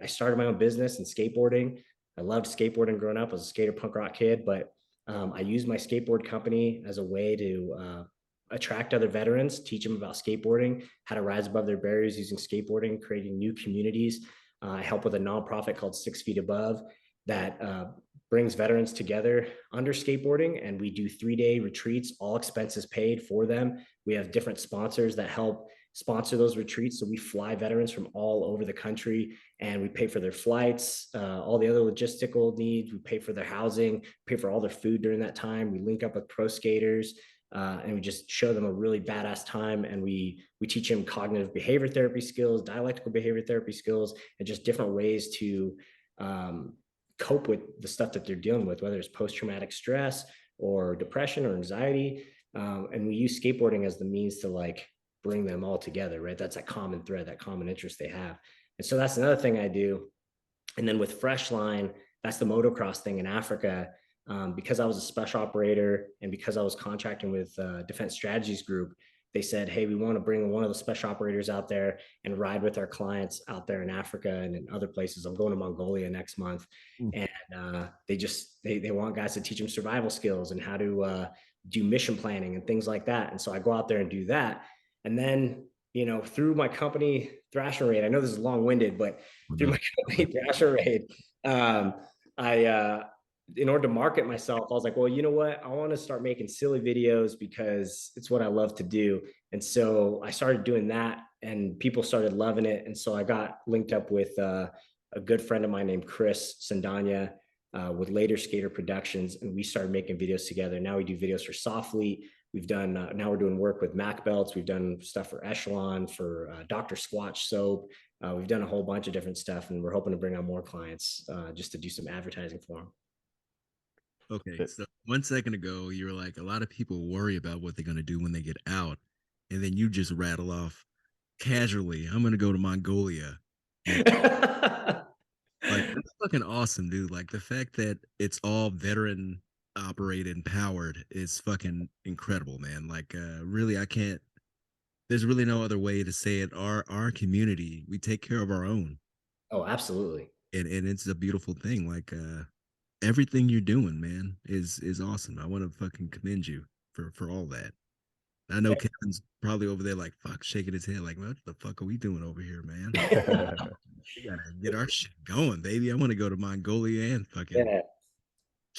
I started my own business in skateboarding. I loved skateboarding growing up. I was a skater punk rock kid, but I used my skateboard company as a way to attract other veterans, teach them about skateboarding, how to rise above their barriers using skateboarding, creating new communities. I help with a nonprofit called 6 Feet Above that brings veterans together under skateboarding, and we do 3-day retreats, all expenses paid for them. We have different sponsors that help sponsor those retreats, so we fly veterans from all over the country, and we pay for their flights, all the other logistical needs. We pay for their housing, pay for all their food during that time. We link up with pro skaters, and we just show them a really badass time. And we teach them cognitive behavior therapy skills, dialectical behavior therapy skills, and just different ways to cope with the stuff that they're dealing with, whether it's post-traumatic stress or depression or anxiety. And we use skateboarding as the means to like bring them all together, right? That's that common thread, that common interest they have. And so that's another thing I do. And then with Freshline, that's the motocross thing in Africa. because I was a special operator and because I was contracting with Defense Strategies Group, they said, hey, we want to bring one of the special operators out there and ride with our clients out there in Africa and in other places. I'm going to Mongolia next month. And they want guys to teach them survival skills and how to do mission planning and things like that. And so I go out there and do that. And then, you know, through my company, Thrash-n-Raidn, I know this is long-winded, but through my company, Thrash-n-Raidn, in order to market myself, I was like, well, you know what? I want to start making silly videos because it's what I love to do. And so I started doing that and people started loving it. And so I got linked up with a good friend of mine named Chris Sandanya with Later Skater Productions. And we started making videos together. Now we do videos for Softly. We've done, now we're doing work with Mac Belts. We've done stuff for Echelon, for Dr. Squatch Soap. We've done a whole bunch of different stuff and we're hoping to bring on more clients just to do some advertising for them. Okay, so 1 second ago, you were like, a lot of people worry about what they're going to do when they get out. And then you just rattle off casually, I'm going to go to Mongolia. Like, that's fucking awesome, dude. Like, the fact that it's all veteran operated and powered is fucking incredible, man. Like, really, there's really no other way to say it. Our community, we take care of our own. Oh, absolutely. And it's a beautiful thing. Like, everything you're doing, man, is awesome. I want to fucking commend you for all that. I know Kevin's probably over there like fuck, shaking his head like, what the fuck are we doing over here, man? We gotta get our shit going, baby. I want to go to Mongolia and fucking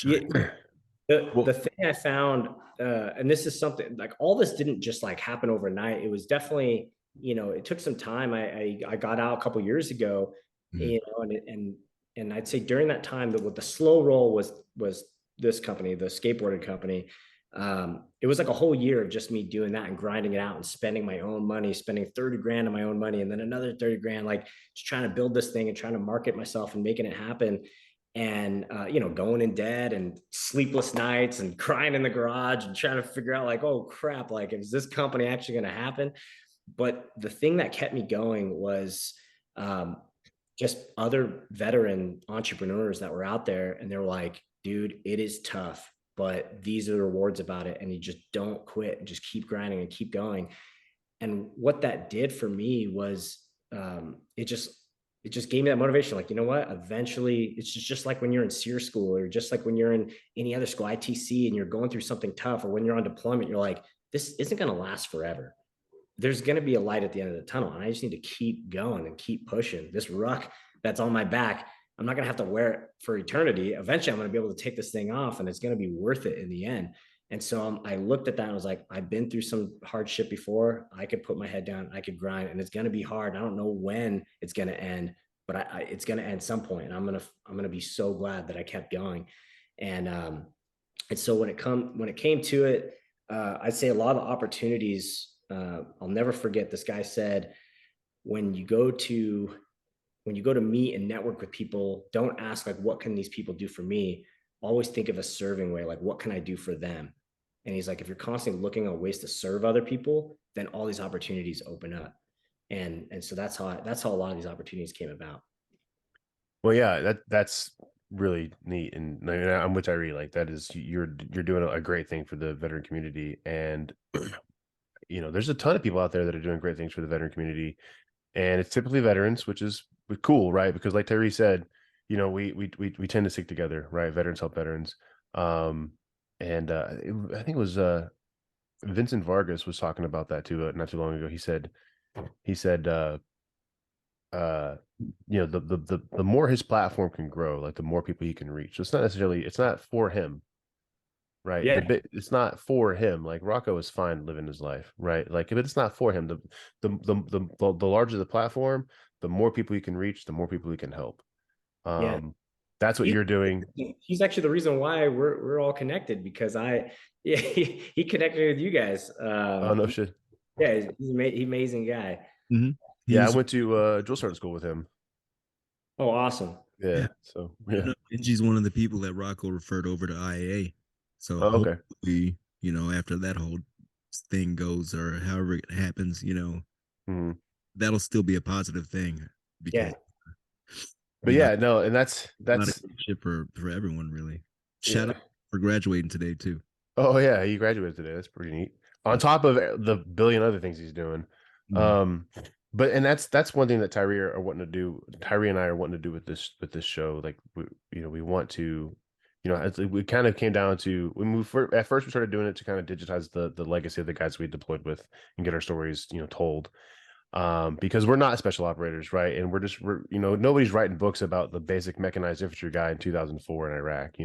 the thing I found, and this is something like all this didn't just like happen overnight. It was definitely, you know, it took some time. I got out a couple years ago, you know, and I'd say during that time that what the slow roll was this company, the skateboarding company. It was like a whole year of just me doing that and grinding it out and spending my own money, spending 30 grand of my own money, and then another 30 grand, like just trying to build this thing and trying to market myself and making it happen. And, you know, going in debt and sleepless nights and crying in the garage and trying to figure out like, oh crap, like, is this company actually going to happen? But the thing that kept me going was, just other veteran entrepreneurs that were out there and they were like, dude, it is tough, but these are the rewards about it. And you just don't quit and just keep grinding and keep going. And what that did for me was it just gave me that motivation. Like, you know what? Eventually, it's just like when you're in SEER school or just like when you're in any other school, ITC, and you're going through something tough, or when you're on deployment, you're like, this isn't going to last forever. There's going to be a light at the end of the tunnel. And I just need to keep going and keep pushing. This ruck that's on my back, I'm not going to have to wear it for eternity. Eventually, I'm going to be able to take this thing off and it's going to be worth it in the end. And so I looked at that and was like, I've been through some hardship before. I could put my head down, I could grind, and it's going to be hard. I don't know when it's going to end, but it's going to end some point. And I'm going to be so glad that I kept going. And so when it came to it, I'd say a lot of the opportunities, I'll never forget. This guy said, when you go to meet and network with people, don't ask like, what can these people do for me? Always think of a serving way, like, what can I do for them? And he's like, if you're constantly looking at ways to serve other people, then all these opportunities open up. And so that's how a lot of these opportunities came about. Well, yeah, that's really neat, and I'm with Tyree. Like, that is, you're doing a great thing for the veteran community, and you know, there's a ton of people out there that are doing great things for the veteran community, and it's typically veterans, which is cool, right? Because like Tyree said, you know, we tend to stick together, right? Veterans help veterans. And I think it was Vincent Vargas was talking about that too, not too long ago. He said you know, the more his platform can grow, like the more people he can reach. So it's not for him, right? Yeah. It's not for him. Like, Rocco is fine living his life, right? Like, but it's not for him. The larger the platform, the more people you can reach, the more people you can help. Yeah. That's what you're doing. He's actually the reason why we're all connected, because he connected with you guys. Oh, no shit. Yeah, he's an amazing guy. Mm-hmm. Yeah, I went to drill sergeant school with him. Oh, awesome. Yeah. So yeah. Benjie's one of the people that Rocco referred over to IAA. So okay. Hopefully, you know, after that whole thing goes, or however it happens, you know, that'll still be a positive thing. Because, but yeah, no, and that's not a ship for everyone, really. Shout out for graduating today too. Oh yeah, he graduated today. That's pretty neat. On top of the billion other things he's doing. Mhm. But and that's one thing that Tyree are wanting to do. Tyree and I are wanting to do with this show. Like we want to, we kind of came down to at first we started doing it to kind of digitize the legacy of the guys we deployed with and get our stories, told. Because we're not special operators, right? And nobody's writing books about the basic mechanized infantry guy in 2004 in Iraq.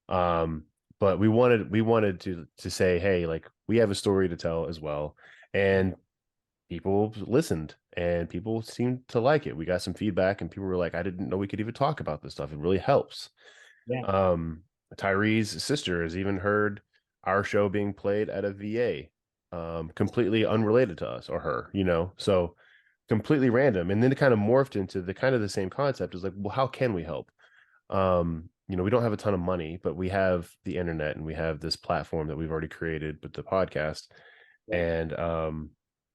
Um, but we wanted to say, hey, like we have a story to tell as well, and people listened and people seemed to like it. We got some feedback, and people were like, I didn't know we could even talk about this stuff. It really helps. Yeah. Tyree's sister has even heard our show being played at a VA, completely unrelated to us or her. So completely random. And then it kind of morphed into the same concept is like, well, how can we help? We don't have a ton of money, but we have the internet and we have this platform that we've already created with the podcast. Yeah.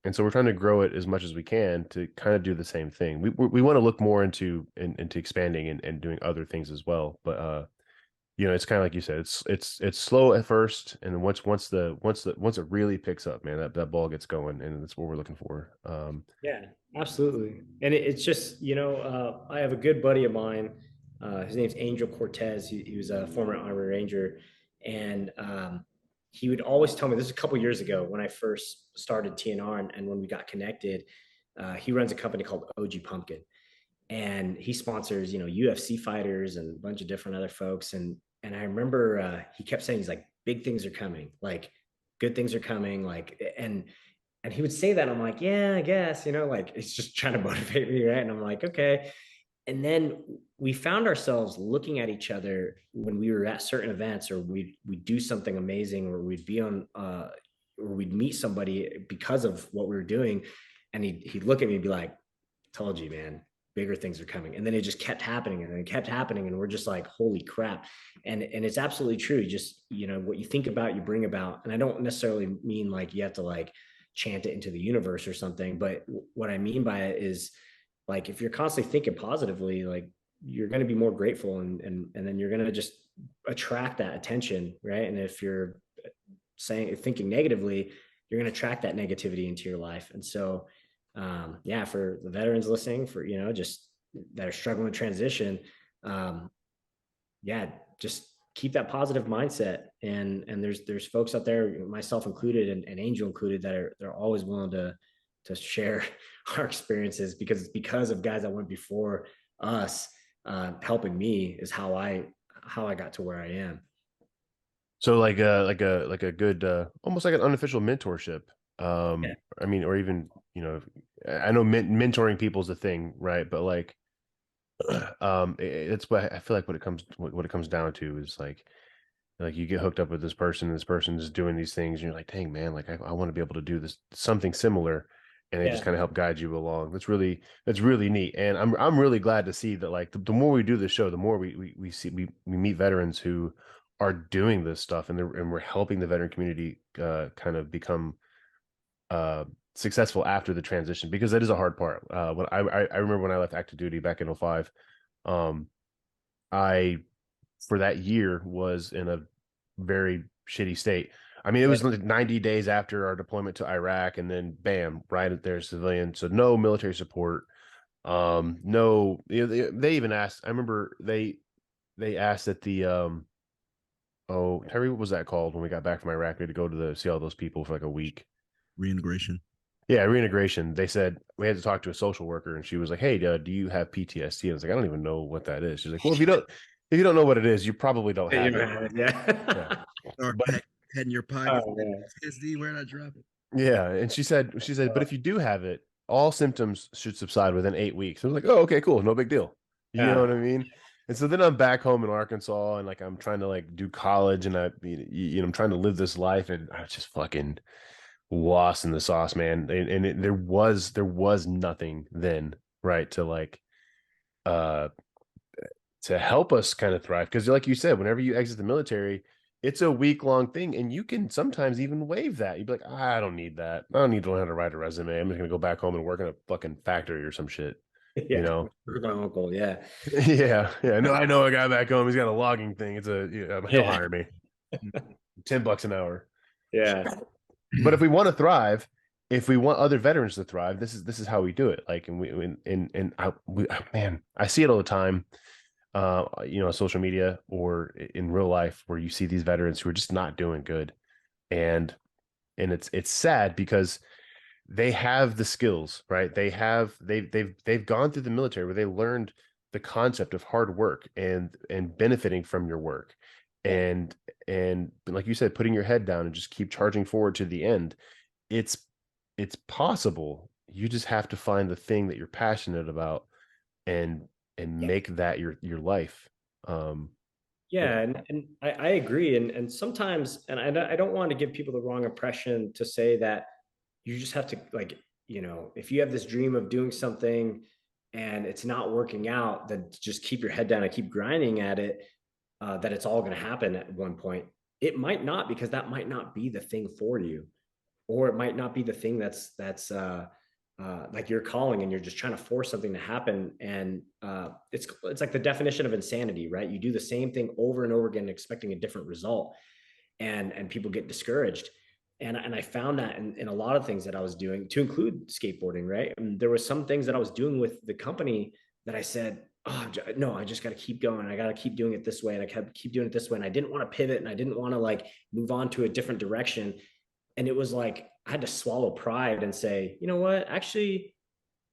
And so we're trying to grow it as much as we can to kind of do the same thing. We want to look more into expanding and doing other things as well. But it's kind of like you said, it's slow at first, and then once it really picks up, man, that ball gets going, and that's what we're looking for. Yeah, absolutely. And it's just, I have a good buddy of mine. His name's Angel Cortez. He was a former Army Ranger. And he would always tell me, this is a couple years ago when I first started TNR and when we got connected. He runs a company called OG Pumpkin. And he sponsors, UFC fighters and a bunch of different other folks. And I remember he kept saying, he's like, big things are coming, like good things are coming, like, and he would say that. I'm like, yeah, I guess, like it's just trying to motivate me, right? And I'm like, okay. And then we found ourselves looking at each other when we were at certain events, or we'd do something amazing, or we'd be on, or we'd meet somebody because of what we were doing, and he'd look at me and be like, "Told you, man, bigger things are coming." And then it just kept happening, and it kept happening, and we're just like, "Holy crap!" And it's absolutely true. You just what you think about, you bring about. And I don't necessarily mean like you have to like chant it into the universe or something, but what I mean by it is like if you're constantly thinking positively, like you're going to be more grateful, and then you're going to just attract that attention, right? And if you're thinking negatively, you're going to attract that negativity into your life. And so yeah, for the veterans listening, for just that are struggling with transition, yeah, just keep that positive mindset. And there's folks out there, myself included, and Angel included, they're always willing to share our experiences, because it's because of guys that went before us, helping me, is how I got to where I am. So like a good almost like an unofficial mentorship. Yeah. I mean, or even I know mentoring people is a thing, right? But like it's what I feel like what it comes down to is like you get hooked up with this person, and this person is doing these things, and you're like, dang man, like I want to be able to do this something similar, and they just Yeah. kind of help guide you along. That's really neat, and I'm really glad to see that. Like the more we do this show, the more we see we meet veterans who are doing this stuff, and we're helping the veteran community kind of become successful after the transition, because that is a hard part. When I remember when I left active duty back in 05, um, I for that year was in a very shitty state. I mean, it was like 90 days after our deployment to Iraq, and then bam, right there, civilian. So no military support. No, they even asked. I remember they asked at the oh, Terry, what was that called when we got back from Iraq? We had to go to see all those people for like a week. Reintegration. Yeah, reintegration. They said we had to talk to a social worker, and she was like, "Hey, do you have PTSD?" And I was like, "I don't even know what that is." She's like, "Well, if you don't know what it is, you probably don't have it." Yeah, Yeah. Start but head in your pocket. Oh man. PTSD, where did I drop it? yeah, and she said, but if you do have it, all symptoms should subside within 8 weeks. I was like, "Oh, okay, cool, no big deal." You know Yeah. what I mean? And so then I'm back home in Arkansas, and like I'm trying to like do college, and I'm trying to live this life, and I was just fucking lost in the sauce, man. There was nothing then, right, to like uh to help us kind of thrive, because like you said, whenever you exit the military, it's a week-long thing, and you can sometimes even waive that. You'd be like, I don't need that. I don't need to learn how to write a resume. I'm just gonna go back home and work in a fucking factory or some shit. you Yeah. know. My uncle. Yeah. Yeah, yeah. No, I know a guy back home. He's got a logging thing. It's a he'll Yeah. hire me. $10 an hour. Yeah. But if we want to thrive, if we want other veterans to thrive, this is how we do it. Like, and man, I see it all the time. Social media or in real life, where you see these veterans who are just not doing good, and it's sad because they have the skills, right? They've gone through the military where they learned the concept of hard work and benefiting from your work, Yeah. and like you said, putting your head down and just keep charging forward to the end. It's it's possible. You just have to find the thing that you're passionate about and Yeah. make that your life. Yeah, and I agree. And sometimes, and I don't want to give people the wrong impression to say that you just have to, like, if you have this dream of doing something and it's not working out, then just keep your head down and keep grinding at it, that it's all going to happen at one point. It might not, because that might not be the thing for you, or it might not be the thing that's like you're calling, and you're just trying to force something to happen. And it's like the definition of insanity, right? You do the same thing over and over again expecting a different result, and people get discouraged. And I found that in a lot of things that I was doing, to include skateboarding, right? And there were some things that I was doing with the company that I said, oh no, I just got to keep going, I got to keep doing it this way, and I kept keep doing it this way, and I didn't want to pivot, and I didn't want to like move on to a different direction. And it was like I had to swallow pride and say, you know what, actually,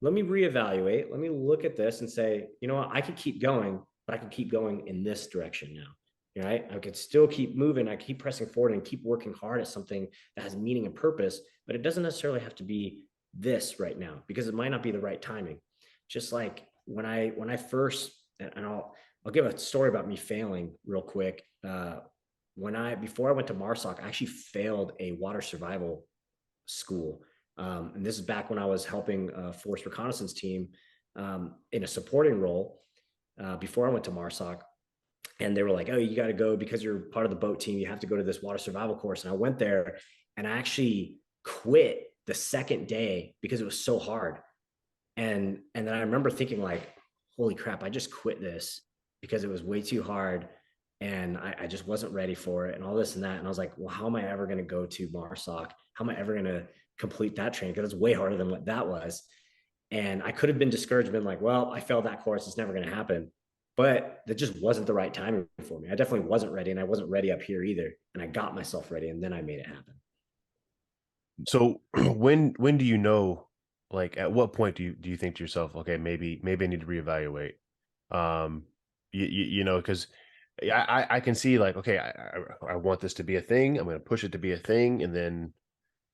let me reevaluate, let me look at this and say, you know what, I could keep going, but I can keep going in this direction now, right? I could still keep moving, I keep pressing forward and keep working hard at something that has meaning and purpose, but it doesn't necessarily have to be this right now, because it might not be the right timing. Just like when I first, and I'll give a story about me failing real quick. Before I went to MARSOC, I actually failed a water survival school. And this is back when I was helping a force reconnaissance team in a supporting role before I went to MARSOC. And they were like, oh, you got to go, because you're part of the boat team, you have to go to this water survival course. And I went there, and I actually quit the second day because it was so hard. And then I remember thinking, like, holy crap, I just quit this because it was way too hard, and I just wasn't ready for it, and all this and that. And I was like, well, how am I ever going to go to MARSOC? How am I ever going to complete that training? Because it's way harder than what that was. And I could have been discouraged, been like, well, I failed that course, it's never going to happen. But that just wasn't the right timing for me. I definitely wasn't ready, and I wasn't ready up here either. And I got myself ready, and then I made it happen. So when do you know, like, at what point do you think to yourself, okay, maybe I need to reevaluate? Um, because I can see, like, okay, I want this to be a thing. I'm going to push it to be a thing, and then,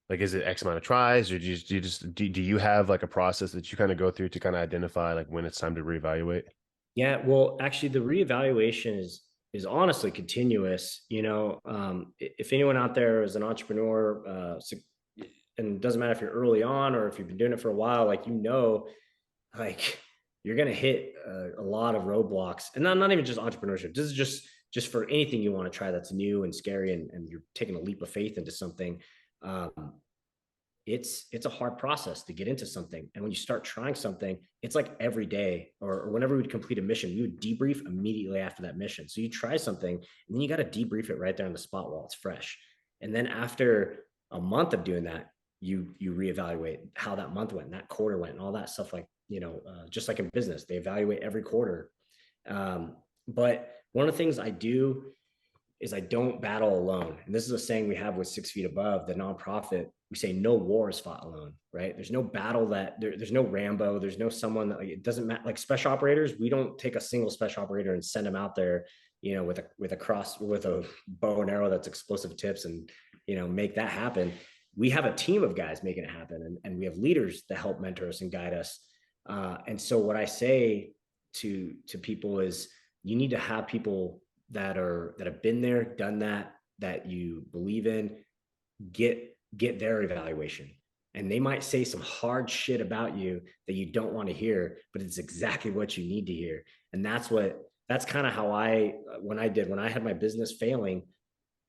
like, is it X amount of tries, or do you have like a process that you kind of go through to kind of identify like when it's time to reevaluate? Yeah, well, actually, the reevaluation is honestly continuous. If anyone out there is an entrepreneur, and it doesn't matter if you're early on or if you've been doing it for a while, like, like, you're gonna hit a lot of roadblocks, and not even just entrepreneurship. This is just for anything you want to try that's new and scary, and you're taking a leap of faith into something. Um, it's a hard process to get into something. And when you start trying something, it's like every day, or whenever we'd complete a mission, we would debrief immediately after that mission. So you try something, and then you got to debrief it right there on the spot while it's fresh. And then after a month of doing that, you reevaluate how that month went, and that quarter went, and all that stuff. Like, just like in business, they evaluate every quarter. But one of the things I do is I don't battle alone. And this is a saying we have with 6 Feet Above, the nonprofit. We say no war is fought alone, right? There's no battle there's no Rambo. There's no someone that, like, it doesn't matter. Like special operators, we don't take a single special operator and send them out there, with a bow and arrow that's explosive tips, and, make that happen. We have a team of guys making it happen, and we have leaders that help mentor us and guide us. And so what I say to people is, you need to have people that have been there, done that you believe in, get their evaluation. And they might say some hard shit about you that you don't want to hear, but it's exactly what you need to hear. And that's kind of how when I had my business failing,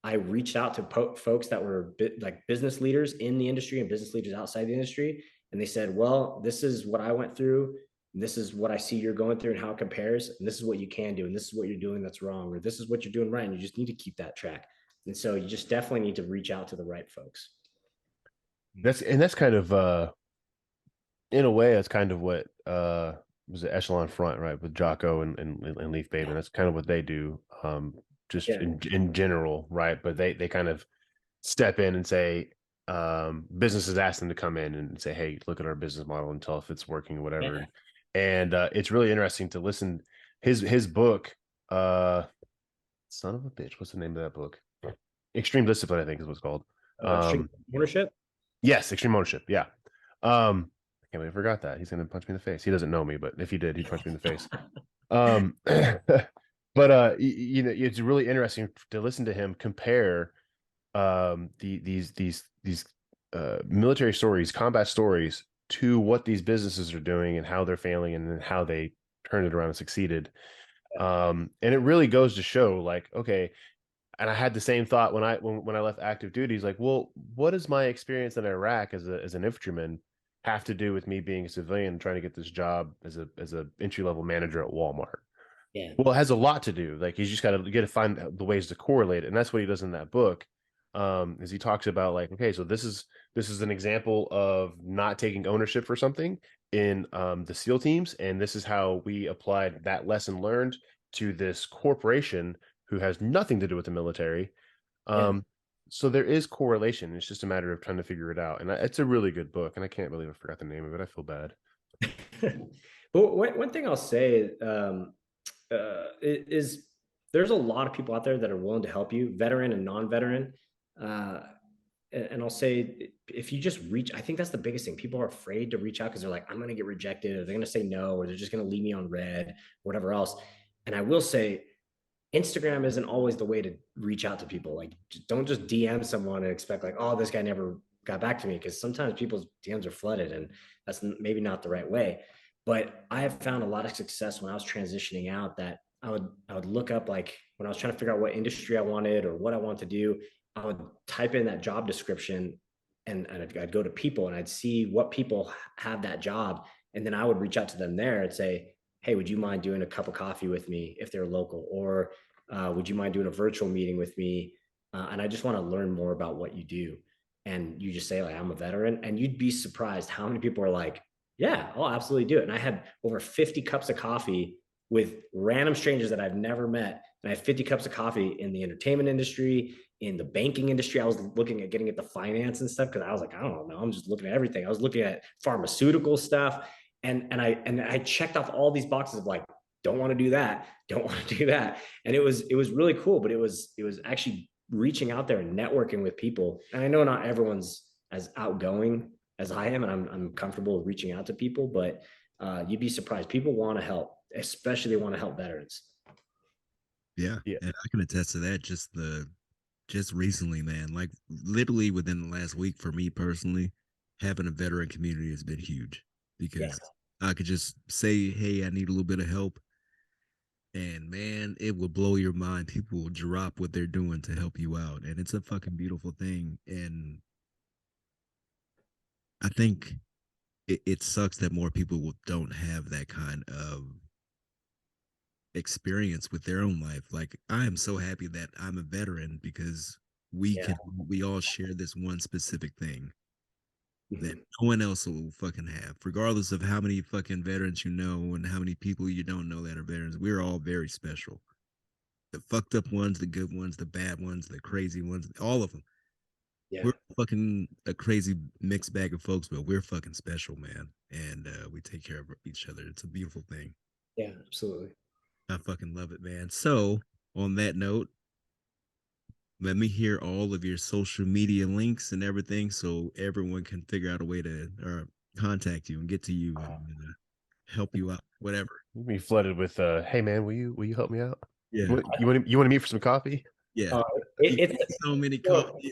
I reached out to folks that were like business leaders in the industry and business leaders outside the industry. And they said, well, this is what I went through. This is what I see you're going through and how it compares. And this is what you can do. And this is what you're doing that's wrong, or this is what you're doing right. And you just need to keep that track. And so you just definitely need to reach out to the right folks. That's kind of in a way, that's kind of what was it Echelon Front, right? With Jocko and Leaf Baby. That's kind of what they do. Just Yeah. in general, right? But they kind of step in and say, businesses ask them to come in and say, hey, look at our business model and tell if it's working or whatever. Yeah. And it's really interesting to listen. His book, son of a bitch, what's the name of that book? Extreme Discipline, I think is what's called. Extreme ownership. Yes, Extreme Ownership. Yeah. I can't believe I forgot that. He's gonna punch me in the face. He doesn't know me, but if he did, he'd punch me in the face. But you know, it's really interesting to listen to him compare these military stories, combat stories, to what these businesses are doing and how they're failing and then how they turned it around and succeeded. And it really goes to show, like, okay, and I had the same thought when I left active duty. He's like, well, what does my experience in Iraq as an infantryman have to do with me being a civilian trying to get this job as a entry level manager at Walmart? Yeah. Well, it has a lot to do. Like, he's just got to find the ways to correlate it, and that's what he does in that book. Is he talks about, like, okay, so this is an example of not taking ownership for something in the SEAL teams, and this is how we applied that lesson learned to this corporation who has nothing to do with the military. Yeah. So there is correlation. It's just a matter of trying to figure it out, and it's a really good book. And I can't believe I forgot the name of it. I feel bad. But one thing I'll say is there's a lot of people out there that are willing to help you, veteran and non-veteran. And I'll say, if you just reach, I think that's the biggest thing. People are afraid to reach out because they're like, I'm going to get rejected, or they're going to say no, or they're just going to leave me on red, or whatever else. And I will say, Instagram isn't always the way to reach out to people. Like, don't just DM someone and expect, like, oh, this guy never got back to me, because sometimes people's DMs are flooded, and that's maybe not the right way. But I have found a lot of success when I was transitioning out, that I would look up, like, when I was trying to figure out what industry I wanted or what I want to do, I would type in that job description, and I'd go to people and I'd see what people have that job. And then I would reach out to them there and say, hey, would you mind doing a cup of coffee with me if they're local? Or would you mind doing a virtual meeting with me? And I just want to learn more about what you do. And you just say, like, I'm a veteran. And you'd be surprised how many people are like, yeah, I'll absolutely do it. And I had over 50 cups of coffee with random strangers that I've never met. And I had 50 cups of coffee in the entertainment industry, in the banking industry. I was looking at getting into finance and stuff because I was like, I don't know, I'm just looking at everything. I was looking at pharmaceutical stuff, and I checked off all these boxes of, like, don't want to do that, don't want to do that. And it was really cool, but it was actually reaching out there and networking with people. And I know not everyone's as outgoing as I am, and I'm comfortable with reaching out to people, but you'd be surprised. People want to help, especially they want to help veterans. Yeah, Yeah. and I can attest to that. Just recently, man, like literally within the last week, for me personally, having a veteran community has been huge, Yeah. because I could just say, hey, I need a little bit of help, and man, it will blow your mind. People will drop what they're doing to help you out, and it's a fucking beautiful thing. And I think it sucks that more people don't have that kind of experience with their own life. Like, I am so happy that I'm a veteran, because Yeah. we all share this one specific thing that Mhm. no one else will fucking have, regardless of how many fucking veterans you know and how many people you don't know that are veterans. We're all very special. The fucked up ones, the good ones, the bad ones, the crazy ones, all of them. Yeah. We're fucking a crazy mixed bag of folks, but we're fucking special, man. And we take care of each other. It's a beautiful thing. Yeah, absolutely. I fucking love it, man. So, on that note, let me hear all of your social media links and everything, so everyone can figure out a way to contact you and get to you and help you out, whatever. You'd be flooded with hey man, will you help me out? Yeah, You want to meet for some coffee? yeah. Uh, You it, get so many it's coffee.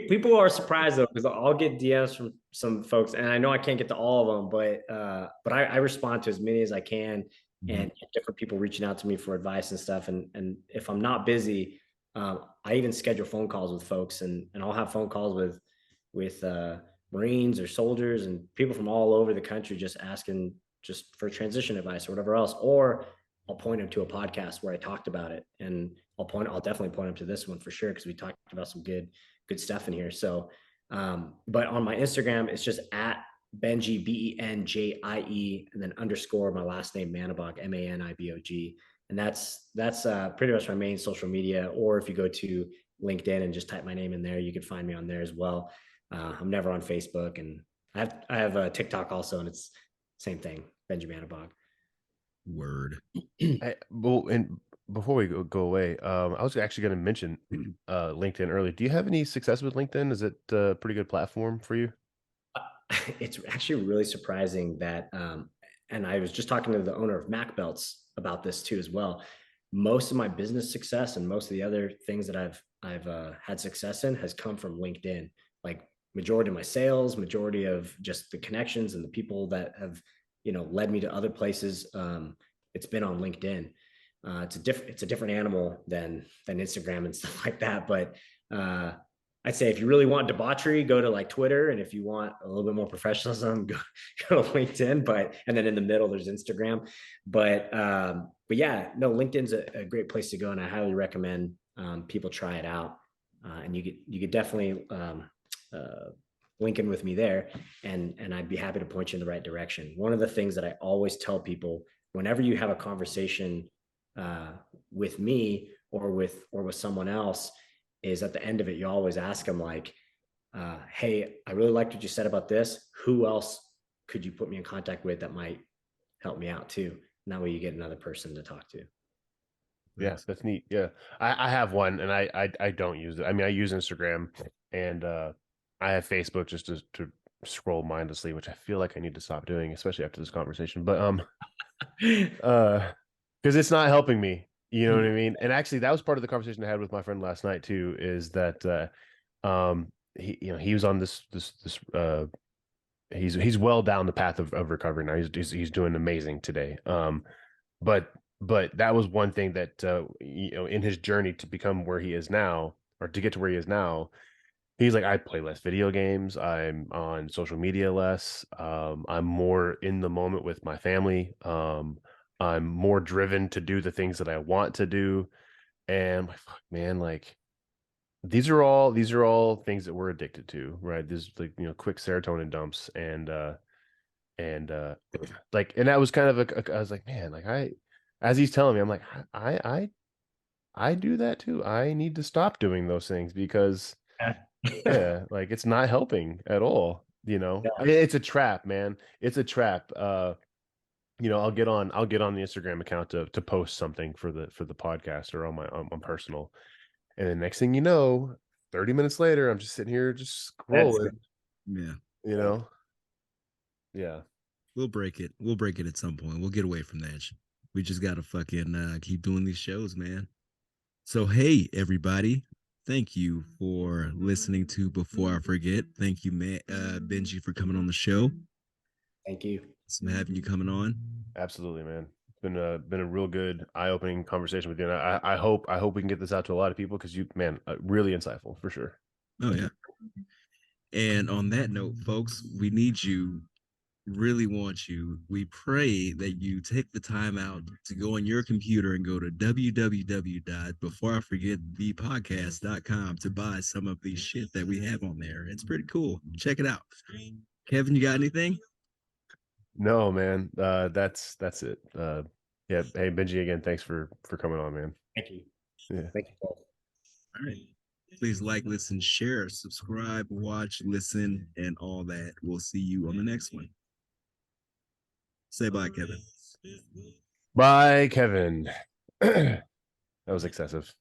people are surprised though, because I'll get DMs from some folks, and I know I can't get to all of them, but I respond to as many as I can, Mhm. and different people reaching out to me for advice and stuff. And if I'm not busy, I even schedule phone calls with folks, and I'll have phone calls with Marines or soldiers and people from all over the country, just asking just for transition advice or whatever else, or I'll point them to a podcast where I talked about it, and I'll definitely point them to this one for sure, because we talked about some good stuff in here. So, but on my Instagram, it's just at Benjie, Benjie, and then underscore my last name, Manibog, Manibog. And that's pretty much my main social media. Or if you go to LinkedIn and just type my name in there, you can find me on there as well. I'm never on Facebook, and I have a TikTok also, and it's same thing, Benjie Manibog. Word. Well, and before we go away, I was actually going to mention LinkedIn earlier. Do you have any success with LinkedIn? Is it a pretty good platform for you? It's actually really surprising that, and I was just talking to the owner of Mac Belts about this too as well. Most of my business success and most of the other things that I've had success in has come from LinkedIn. Like majority of my sales, majority of just the connections and the people that have, led me to other places. It's been on LinkedIn. It's a different animal than Instagram and stuff like that. But I'd say if you really want debauchery, go to like Twitter, and if you want a little bit more professionalism, go to LinkedIn. And then in the middle, there's Instagram. But yeah, no, LinkedIn's a great place to go, and I highly recommend people try it out. And you could definitely link in with me there, and I'd be happy to point you in the right direction. One of the things that I always tell people whenever you have a conversation with me or with someone else is at the end of it, you always ask them like, hey, I really liked what you said about this. Who else could you put me in contact with that might help me out too? And that way you get another person to talk to. Yes, that's neat. Yeah, I have one, and I don't use it. I mean, I use Instagram, and I have Facebook just to scroll mindlessly, which I feel like I need to stop doing, especially after this conversation. But because it's not helping me. You know what I mean? And actually, that was part of the conversation I had with my friend last night too. Is that he was on this he's well down the path of recovery now. He's doing amazing today. But that was one thing that in his journey to become where he is now, or to get to where he is now, he's like, I play less video games. I'm on social media less. I'm more in the moment with my family. I'm more driven to do the things that I want to do. And I'm like, fuck, man, like these are all things that we're addicted to, right? There's like, quick serotonin dumps, and like, and that was kind of I was like, man, like as he's telling me, I'm like, I do that too. I need to stop doing those things because yeah, like it's not helping at all. Yeah. I mean, it's a trap, man. It's a trap. I'll get on the Instagram account to post something for the podcast or on my personal, and the next thing you know, 30 minutes later, I'm just sitting here just scrolling. Yeah. Yeah. We'll break it. We'll break it at some point. We'll get away from that. We just gotta fucking keep doing these shows, man. So hey, everybody. Thank you for listening to Before I Forget. Thank you, Benjie, for coming on the show. Thank you. Some having you coming on. Absolutely, man. It's been a real good, eye-opening conversation with you. And I hope we can get this out to a lot of people, because you, man, really insightful for sure. Oh yeah. And on that note, folks, we need you, really want you. We pray that you take the time out to go on your computer and go to www.beforeiforgetthepodcast.com to buy some of the shit that we have on there. It's pretty cool. Check it out. Kevin, you got anything? No, man. That's it. Yeah. Hey, Benjie, again, thanks for coming on, man. Thank you. Yeah. Thank you both. All right. Please like, listen, share, subscribe, watch, listen, and all that. We'll see you on the next one. Say bye, Kevin. Bye, Kevin. That was excessive.